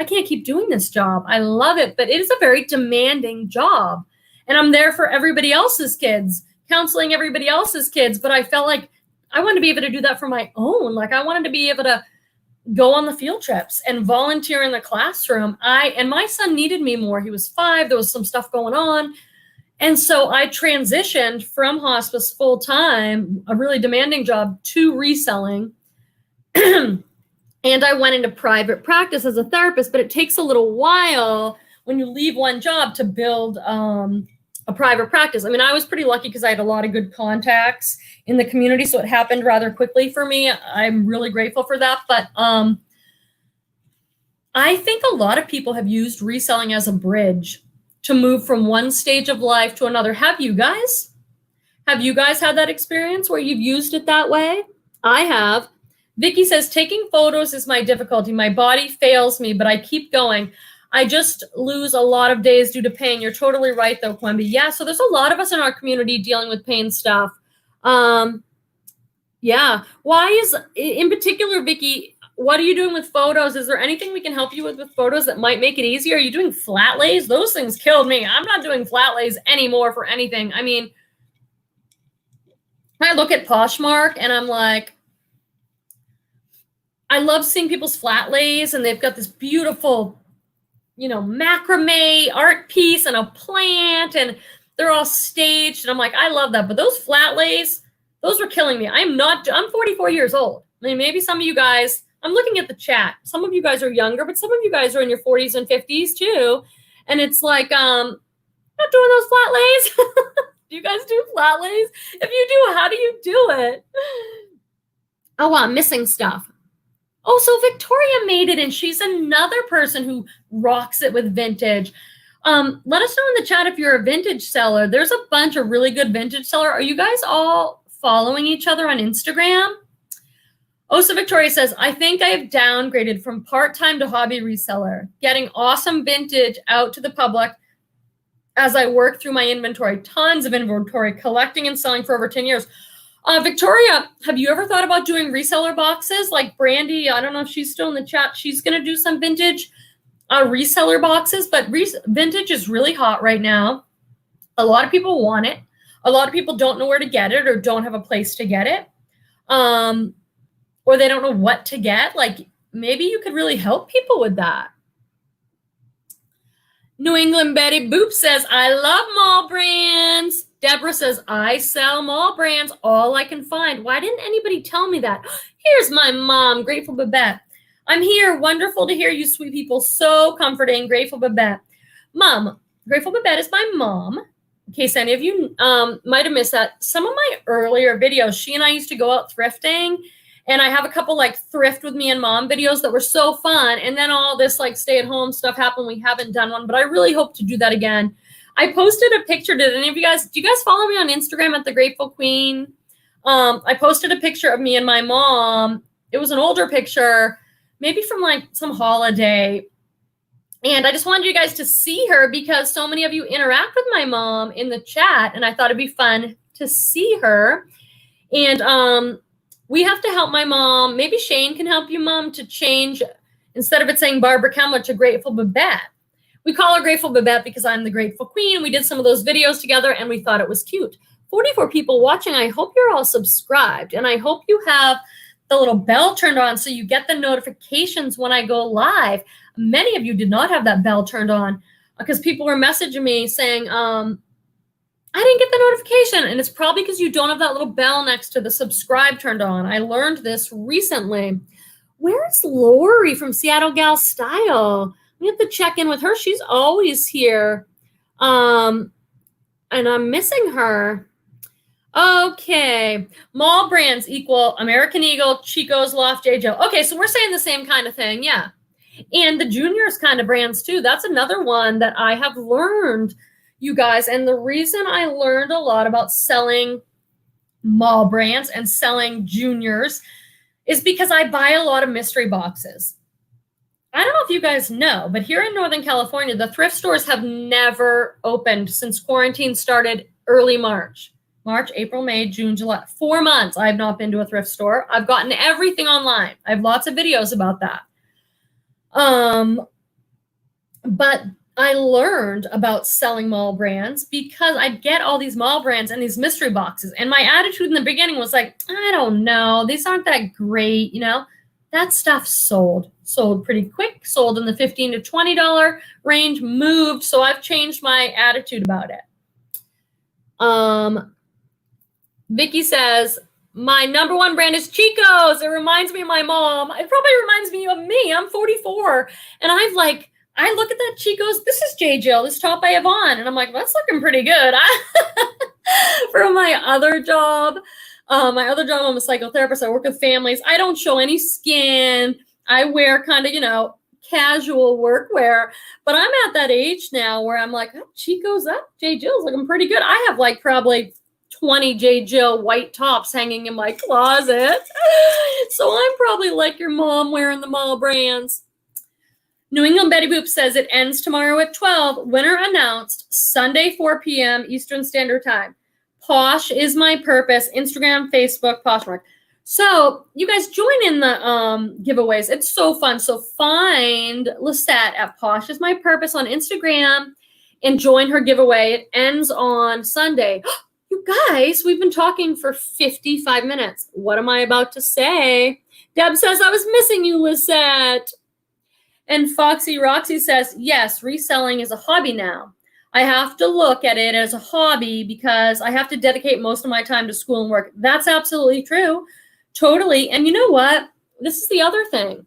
I can't keep doing this job. I love it, but it is a very demanding job. And I'm there for everybody else's kids, counseling everybody else's kids. But I felt like I wanted to be able to do that for my own. Like I wanted to be able to go on the field trips and volunteer in the classroom. And my son needed me more. He was 5. There was some stuff going on. And so I transitioned from hospice full time, a really demanding job, to reselling. And I went into private practice as a therapist, but it takes a little while when you leave one job to build a private practice. I mean, I was pretty lucky because I had a lot of good contacts in the community, so it happened rather quickly for me. I'm really grateful for that. But I think a lot of people have used reselling as a bridge to move from one stage of life to another. Have you guys? Have you guys had that experience where you've used it that way? I have. Vicky says, taking photos is my difficulty. My body fails me, but I keep going. I just lose a lot of days due to pain. You're totally right, though, Quemby. Yeah, so there's a lot of us in our community dealing with pain stuff. Yeah. Why is, in particular, Vicky, what are you doing with photos? Is there anything we can help you with photos that might make it easier? Are you doing flat lays? Those things killed me. I'm not doing flat lays anymore for anything. I mean, I look at Poshmark and I'm like, I love seeing people's flat lays and they've got this beautiful, macrame art piece and a plant and they're all staged. And I'm like, I love that. But those flat lays, those were killing me. I'm 44 years old. I mean, maybe some of you guys, I'm looking at the chat. Some of you guys are younger, but some of you guys are in your 40s and 50s too. And it's like, not doing those flat lays. Do you guys do flat lays? If you do, how do you do it? Oh, I'm missing stuff. Oh, so Victoria made it, and she's another person who rocks it with vintage. Let us know in the chat if you're a vintage seller. There's a bunch of really good vintage seller. Are you guys all following each other on Instagram? Oh, so Victoria says, I think I have downgraded from part-time to hobby reseller, getting awesome vintage out to the public as I work through my inventory. Tons of inventory, collecting and selling for over 10 years. Victoria, have you ever thought about doing reseller boxes like Brandy? I don't know if she's still in the chat. She's going to do some vintage reseller boxes, but vintage is really hot right now. A lot of people want it. A lot of people don't know where to get it or don't have a place to get it. Or they don't know what to get. Like maybe you could really help people with that. New England Betty Boop says, I love mall brands. Deborah says, I sell mall brands, all I can find. Why didn't anybody tell me that? Here's my mom, Grateful Babette. I'm here. Wonderful to hear you, sweet people. So comforting. Grateful Babette. Mom, Grateful Babette is my mom. In case any of you might have missed that. Some of my earlier videos, she and I used to go out thrifting. And I have a couple like thrift with me and mom videos that were so fun. And then all this like stay at home stuff happened. We haven't done one, but I really hope to do that again. I posted a picture. Do you guys follow me on Instagram at The Grateful Queen? I posted a picture of me and my mom. It was an older picture, maybe from like some holiday. And I just wanted you guys to see her because so many of you interact with my mom in the chat. And I thought it'd be fun to see her. And we have to help my mom. Maybe Shane can help you, Mom, to change, instead of it saying Barbara Kemler, to Grateful Babette. We call her Grateful Babette because I'm the Grateful Queen. We did some of those videos together, and we thought it was cute. 44 people watching. I hope you're all subscribed, and I hope you have the little bell turned on so you get the notifications when I go live. Many of you did not have that bell turned on because people were messaging me saying, I didn't get the notification. And it's probably because you don't have that little bell next to the subscribe turned on. I learned this recently. Where's Lori from Seattle Gal Style? We have to check in with her. She's always here. And I'm missing her. Okay. Mall brands equal American Eagle, Chico's, Loft, J.Joe. Okay, so we're saying the same kind of thing. Yeah. And the juniors kind of brands too. That's another one that I have learned, you guys. And the reason I learned a lot about selling mall brands and selling juniors is because I buy a lot of mystery boxes. I don't know if you guys know, but here in Northern California, the thrift stores have never opened since quarantine started early March. March, April, May, June, July. 4 months I have not been to a thrift store. I've gotten everything online. I have lots of videos about that. But I learned about selling mall brands because I'd get all these mall brands and these mystery boxes. And my attitude in the beginning was like, I don't know, these aren't that great, That stuff sold pretty quick, sold in the $15 to $20 range, moved. So I've changed my attitude about it. Vicky says, my number one brand is Chico's. It reminds me of my mom. It probably reminds me of me. I'm 44. And I look at that Chico's. This is J. Jill, this top I have on. And I'm like, that's looking pretty good. For my other job, I'm a psychotherapist. I work with families. I don't show any skin. I wear kind of, casual workwear. But I'm at that age now where I'm like, oh, Chico's up. J. Jill's looking pretty good. I have probably 20 J. Jill white tops hanging in my closet. So I'm probably like your mom wearing the mall brands. New England Betty Boop says it ends tomorrow at 12. Winner announced Sunday, 4 p.m. Eastern Standard Time. Posh is my purpose. Instagram, Facebook, Poshmark. So you guys join in the giveaways. It's so fun. So find Lisette at Posh is my purpose on Instagram and join her giveaway. It ends on Sunday. You guys, we've been talking for 55 minutes. What am I about to say? Deb says, I was missing you, Lisette. And Foxy Roxy says, yes, reselling is a hobby now. I have to look at it as a hobby because I have to dedicate most of my time to school and work. That's absolutely true. Totally. And you know what? This is the other thing.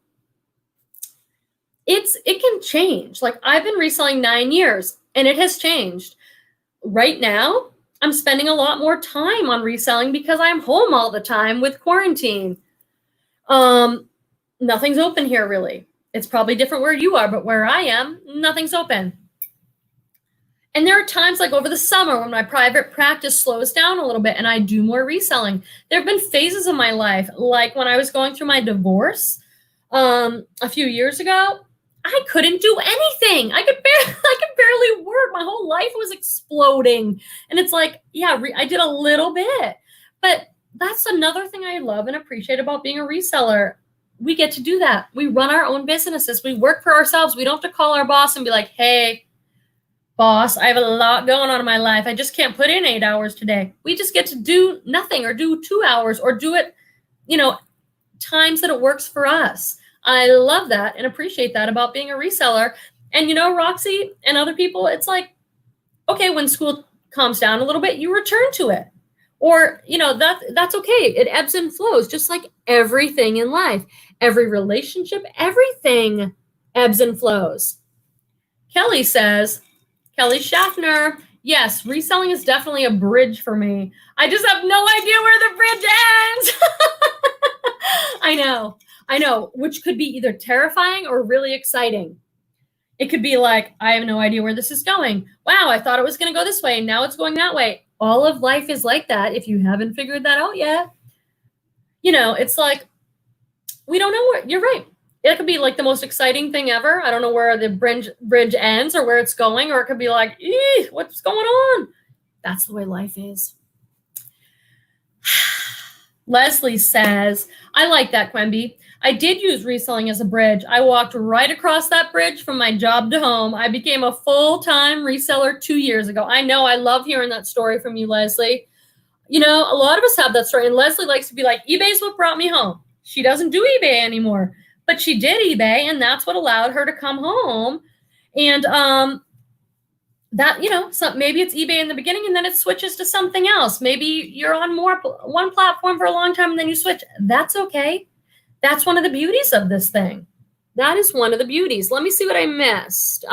It can change. I've been reselling 9 years and it has changed. Right now, I'm spending a lot more time on reselling because I'm home all the time with quarantine. Nothing's open here really. It's probably different where you are, but where I am, nothing's open. And there are times over the summer when my private practice slows down a little bit and I do more reselling. There have been phases of my life, like when I was going through my divorce a few years ago, I couldn't do anything. I could barely work. My whole life was exploding. And it's I did a little bit. But that's another thing I love and appreciate about being a reseller. We get to do that. We run our own businesses. We work for ourselves. We don't have to call our boss and be like, hey, boss, I have a lot going on in my life. I just can't put in 8 hours today. We just get to do nothing or do 2 hours or do it, times that it works for us. I love that and appreciate that about being a reseller. And, Roxy and other people, it's okay, when school calms down a little bit, you return to it. Or, that's okay. It ebbs and flows, just like everything in life. Every relationship, everything ebbs and flows. Kelly Schaffner, yes, reselling is definitely a bridge for me. I just have no idea where the bridge ends. I know, which could be either terrifying or really exciting. It could be I have no idea where this is going. Wow, I thought it was going to go this way. Now it's going that way. All of life is like that if you haven't figured that out yet. It's we don't know where, you're right. It could be the most exciting thing ever. I don't know where the bridge ends or where it's going, or it could be what's going on? That's the way life is. Leslie says, I like that, Quemby. I did use reselling as a bridge. I walked right across that bridge from my job to home. I became a full-time reseller 2 years ago. I know. I love hearing that story from you, Leslie. A lot of us have that story. And Leslie likes to be like, eBay's what brought me home. She doesn't do eBay anymore. But she did eBay, and that's what allowed her to come home. And that, so maybe it's eBay in the beginning, and then it switches to something else. Maybe you're on one platform for a long time, and then you switch. That's okay. That's one of the beauties of this thing. That is one of the beauties. Let me see what I missed.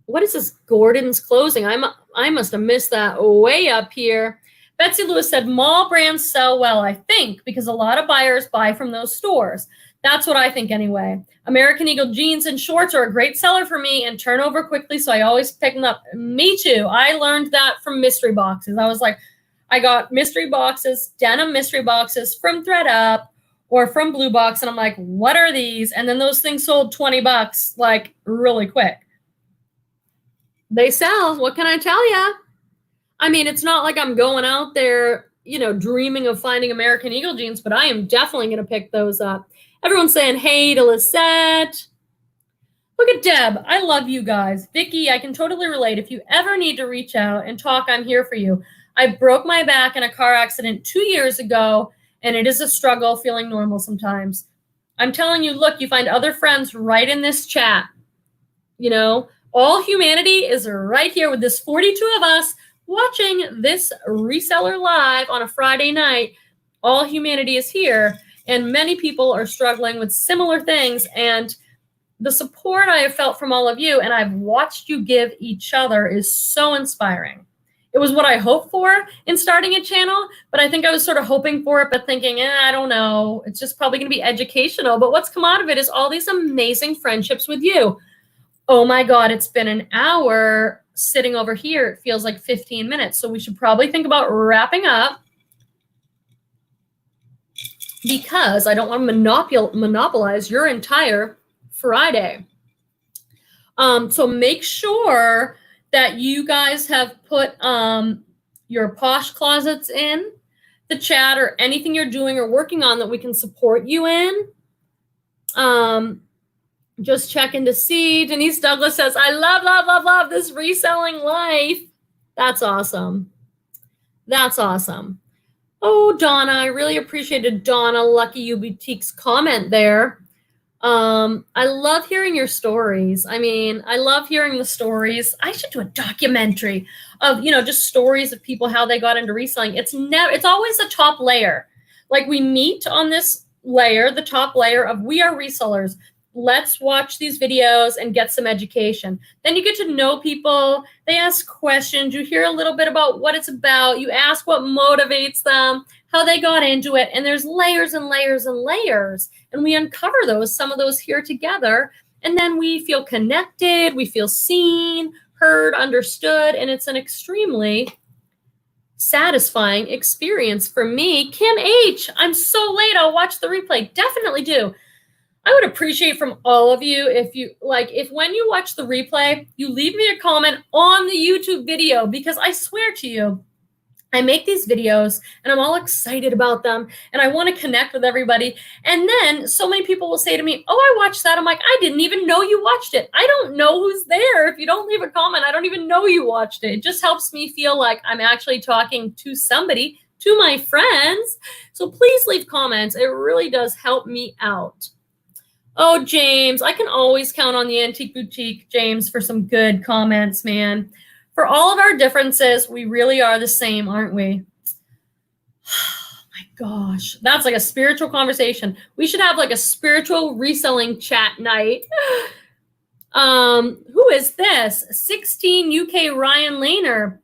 What is this? Gordon's Closing. I must have missed that way up here. Betsy Lewis said, mall brands sell well, I think, because a lot of buyers buy from those stores. That's what I think anyway. American Eagle jeans and shorts are a great seller for me and turn over quickly, so I always pick them up. Me too. I learned that from mystery boxes. I got mystery boxes, denim mystery boxes from Thredup or from Bluebox, and I'm like, what are these? And then those things sold $20 really quick. They sell. What can I tell you? I mean, it's not like I'm going out there, dreaming of finding American Eagle jeans, but I am definitely going to pick those up. Everyone's saying, hey to Lisette. Look at Deb. I love you guys. Vicky, I can totally relate. If you ever need to reach out and talk, I'm here for you. I broke my back in a car accident 2 years ago, and it is a struggle feeling normal sometimes. I'm telling you, look, you find other friends right in this chat. You know, all humanity is right here with this 42 of us watching this reseller live on a Friday night. All humanity is here, and many people are struggling with similar things. And the support I have felt from all of you, and I've watched you give each other, is so inspiring. It was what I hoped for in starting a channel, but I think I was sort of hoping for it, but thinking, I don't know. It's just probably going to be educational. But what's come out of it is all these amazing friendships with you. Oh my God, it's been an hour sitting over here. It feels like 15 minutes. So we should probably think about wrapping up, because I don't want to monopolize your entire Friday. So make sure that you guys have put your posh closets in the chat, or anything you're doing or working on that we can support you in. Just checking to see. Denise Douglas says, I love this reselling life. That's awesome. That's awesome. Oh, Donna, I really appreciated Donna Lucky You Boutique's comment there. I love hearing your stories. I mean, I love hearing the stories. I should do a documentary of, just stories of people, how they got into reselling. It's always the top layer. Like, we meet on this layer, the top layer of we are resellers. Let's watch these videos and get some education. Then you get to know people. They ask questions. You hear a little bit about what it's about. You ask what motivates them, how they got into it. And there's layers and layers and layers. And we uncover some of those here together. And then we feel connected. We feel seen, heard, understood. And it's an extremely satisfying experience for me. Kim H, I'm so late. I'll watch the replay. Definitely do. I would appreciate from all of you if when you watch the replay, you leave me a comment on the YouTube video, because I swear to you, I make these videos and I'm all excited about them and I want to connect with everybody. And then so many people will say to me, oh, I watched that. I'm like, I didn't even know you watched it. I don't know who's there. If you don't leave a comment, I don't even know you watched it. It just helps me feel like I'm actually talking to somebody, to my friends. So please leave comments. It really does help me out. Oh, James, I can always count on the Antique Boutique, James, for some good comments, man. For all of our differences, we really are the same, aren't we? Oh, my gosh. That's like a spiritual conversation. We should have like a spiritual reselling chat night. Who is this? 16 UK Ryan Lehner.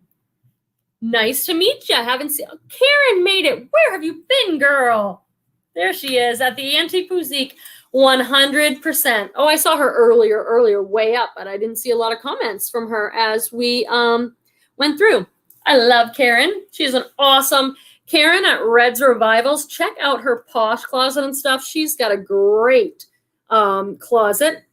Nice to meet you. Haven't seen. Karen made it. Where have you been, girl? There she is at the Antique Boutique. 100%. Oh, I saw her earlier, way up, but I didn't see a lot of comments from her as we went through. I love Karen. She's an awesome Karen at Red's Revivals. Check out her posh closet and stuff. She's got a great closet.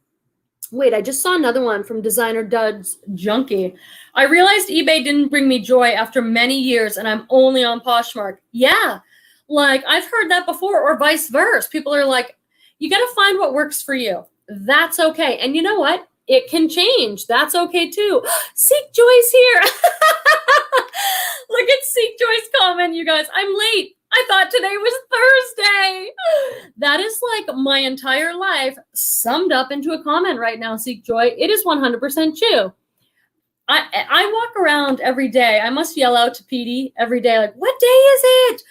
Wait, I just saw another one from Designer Dud's Junkie. I realized eBay didn't bring me joy after many years, and I'm only on Poshmark. Yeah, like I've heard that before, or vice versa. People are like, you got to find what works for you. That's okay. And you know what? It can change. That's okay too. Seek Joy's here. Look at Seek Joy's comment, you guys. I'm late. I thought today was Thursday. That is like my entire life summed up into a comment right now, Seek Joy. It is 100% true. I walk around every day. I must yell out to Petey every day, like, what day is it?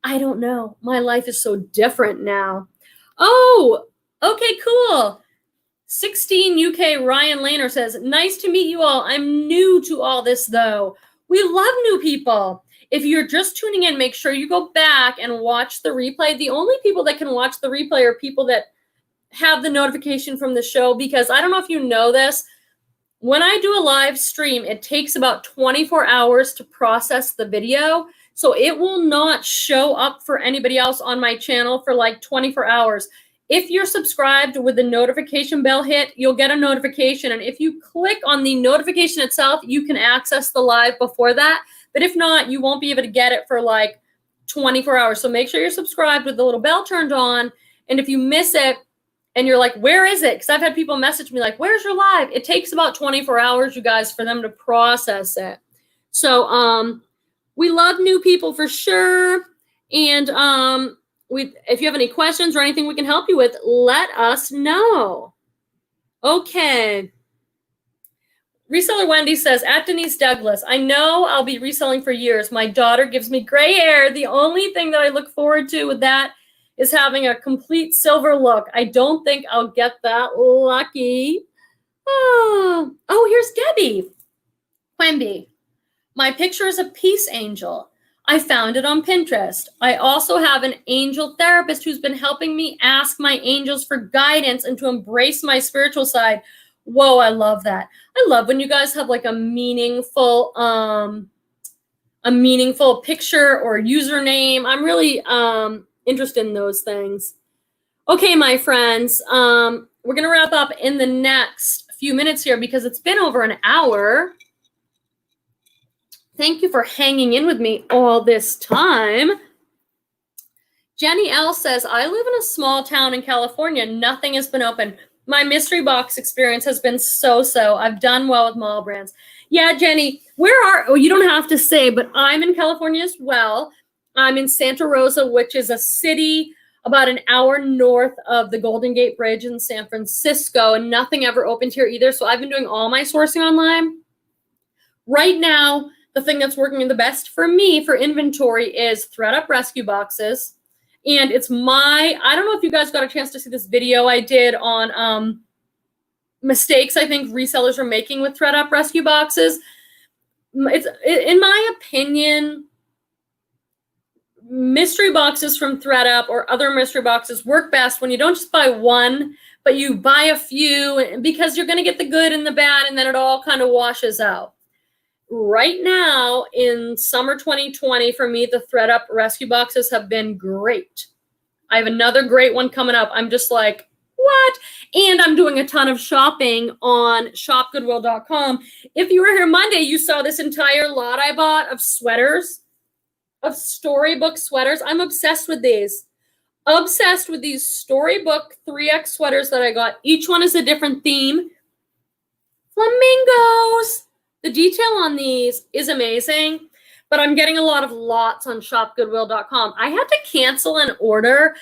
I don't know. My life is so different now. Oh, okay, cool. 16 UK Ryan Lehner says, nice to meet you all. I'm new to all this, though. We love new people. If you're just tuning in, make sure you go back and watch the replay. The only people that can watch the replay are people that have the notification from the show, because I don't know if you know this. When I do a live stream, it takes about 24 hours to process the video. So it will not show up for anybody else on my channel for like 24 hours. If you're subscribed with the notification bell hit, you'll get a notification. And if you click on the notification itself, you can access the live before that. But if not, you won't be able to get it for like 24 hours. So make sure you're subscribed with the little bell turned on. And if you miss it, and you're like, where is it? Because I've had people message me like, where's your live? It takes about 24 hours, you guys, for them to process it. So we love new people for sure. And if you have any questions or anything we can help you with, let us know. Okay. Reseller Wendy says, at Denise Douglas, I know I'll be reselling for years. My daughter gives me gray hair. The only thing that I look forward to with that is having a complete silver look. I don't think I'll get that lucky. Oh, here's Debbie. Quemby. My picture is a peace angel. I found it on Pinterest. I also have an angel therapist who's been helping me ask my angels for guidance and to embrace my spiritual side. Whoa, I love that. I love when you guys have like a meaningful picture or username. I'm really interested in those things. Okay, my friends, we're going to wrap up in the next few minutes here because it's been over an hour. Thank you for hanging in with me all this time. Jenny L says, I live in a small town in California. Nothing has been open. My mystery box experience has been so-so. I've done well with mall brands. Yeah, Jenny, you don't have to say, but I'm in California as well. I'm in Santa Rosa, which is a city about an hour north of the Golden Gate Bridge in San Francisco, and nothing ever opened here either. So I've been doing all my sourcing online. Right now, the thing that's working the best for me for inventory is Thredup rescue boxes. And it's I don't know if you guys got a chance to see this video I did on mistakes I think resellers are making with Thredup rescue boxes. In my opinion, mystery boxes from Thredup or other mystery boxes work best when you don't just buy one, but you buy a few because you're going to get the good and the bad, and then it all kind of washes out. Right now, in summer 2020, for me, the Thredup rescue boxes have been great. I have another great one coming up. I'm just like, what? And I'm doing a ton of shopping on shopgoodwill.com. If you were here Monday, you saw this entire lot I bought of sweaters, of storybook sweaters. I'm obsessed with these. Obsessed with these storybook 3X sweaters that I got. Each one is a different theme. Flamingos. The detail on these is amazing, but I'm getting a lot of lots on shopgoodwill.com. I had to cancel an order.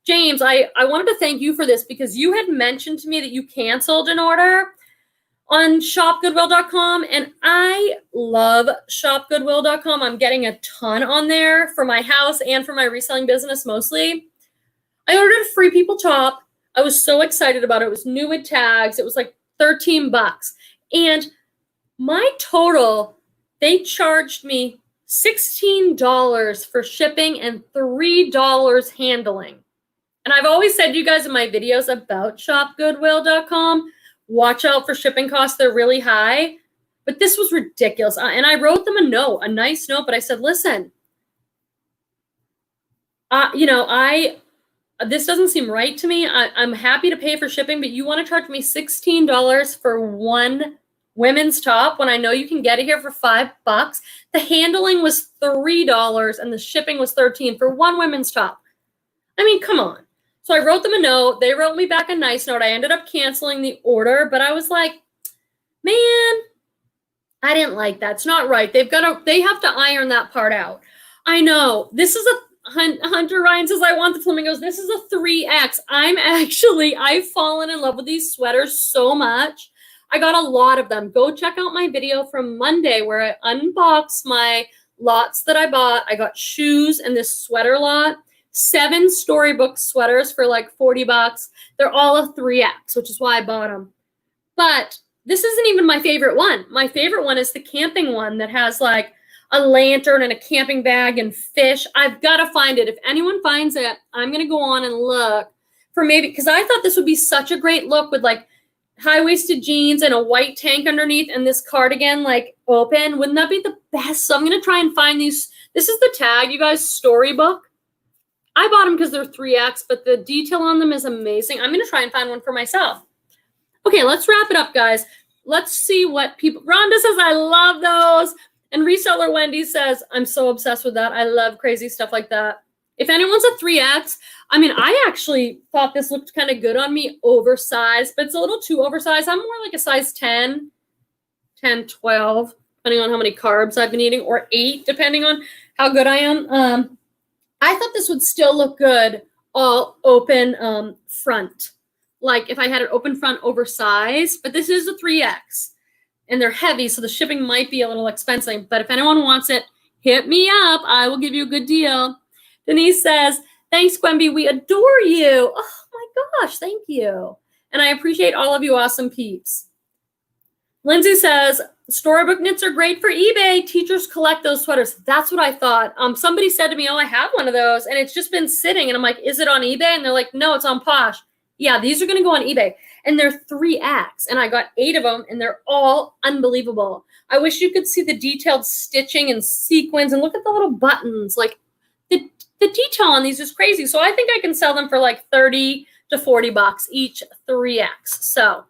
James, I wanted to thank you for this because you had mentioned to me that you canceled an order on shopgoodwill.com, and I love shopgoodwill.com. I'm getting a ton on there for my house and for my reselling business mostly. I ordered a Free People top. I was so excited about it. It was new with tags. It was like $13. And my total, they charged me $16 for shipping and $3 handling. And I've always said to you guys in my videos about shopgoodwill.com, watch out for shipping costs. They're really high. But this was ridiculous. And I wrote them a nice note, but I said, listen, this doesn't seem right to me. I'm happy to pay for shipping, but you want to charge me $16 for one women's top when I know you can get it here for $5. The handling was $3 and the shipping was $13 for one women's top. I mean, come on. So I wrote them a note. They wrote me back a nice note. I ended up canceling the order, but I was like, man, I didn't like that. It's not right. They have to iron that part out. I know. This is Hunter Ryan says, I want the flamingos. This is a 3X. I've fallen in love with these sweaters so much. I got a lot of them. Go check out my video from Monday where I unboxed my lots that I bought. I got shoes and this sweater lot. 7 storybook sweaters for like $40. They're all a 3X, which is why I bought them. But this isn't even my favorite one. My favorite one is the camping one that has like a lantern and a camping bag and fish. I've got to find it. If anyone finds it, I'm going to go on and look for maybe, because I thought this would be such a great look with like high-waisted jeans and a white tank underneath and this cardigan like open. Wouldn't that be the best? So I'm going to try and find these. This is the tag, you guys, storybook. I bought them because they're 3X, but the detail on them is amazing. I'm going to try and find one for myself. Okay, let's wrap it up, guys. Let's see what people... Rhonda says, I love those. And Reseller Wendy says, I'm so obsessed with that. I love crazy stuff like that. If anyone's a 3X, I mean, I actually thought this looked kind of good on me, oversized, but it's a little too oversized. I'm more like a size 10, 10, 12, depending on how many carbs I've been eating, or 8, depending on how good I am. I thought this would still look good all open front. Like if I had an open front oversized, but this is a 3X and they're heavy, so the shipping might be a little expensive. But if anyone wants it, hit me up. I will give you a good deal. Denise says, thanks, Quemby. We adore you. Oh my gosh, thank you. And I appreciate all of you awesome peeps. Lindsay says, storybook knits are great for eBay. Teachers collect those sweaters. That's what I thought. Somebody said to me, oh, I have one of those, and it's just been sitting. And I'm like, is it on eBay? And they're like, no, it's on Posh. Yeah, these are going to go on eBay. And they're 3X. And I got 8 of them, and they're all unbelievable. I wish you could see the detailed stitching and sequins. And look at the little buttons. Like, the detail on these is crazy. So I think I can sell them for like 30 to 40 bucks each 3X. So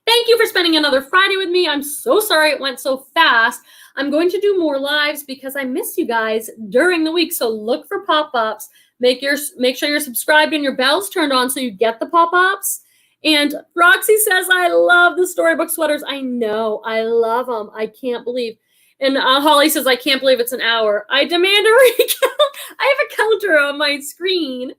thank you for spending another Friday with me. I'm so sorry it went so fast. I'm going to do more lives because I miss you guys during the week. So look for pop-ups. Make sure you're subscribed and your bell's turned on so you get the pop-ups. And Roxy says, I love the storybook sweaters. I know. I love them. I can't believe. And Holly says, I can't believe it's an hour. I demand a recount. I have a counter on my screen.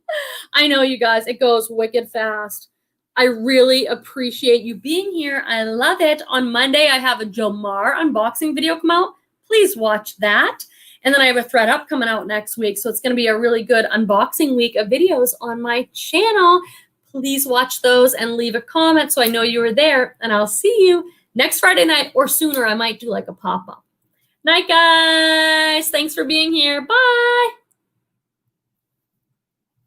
I know, you guys. It goes wicked fast. I really appreciate you being here. I love it. On Monday, I have a Jomar unboxing video come out. Please watch that. And then I have a Thredup coming out next week. So it's going to be a really good unboxing week of videos on my channel. Please watch those and leave a comment so I know you were there. And I'll see you next Friday night or sooner. I might do like a pop-up. Night, guys. Thanks for being here. Bye.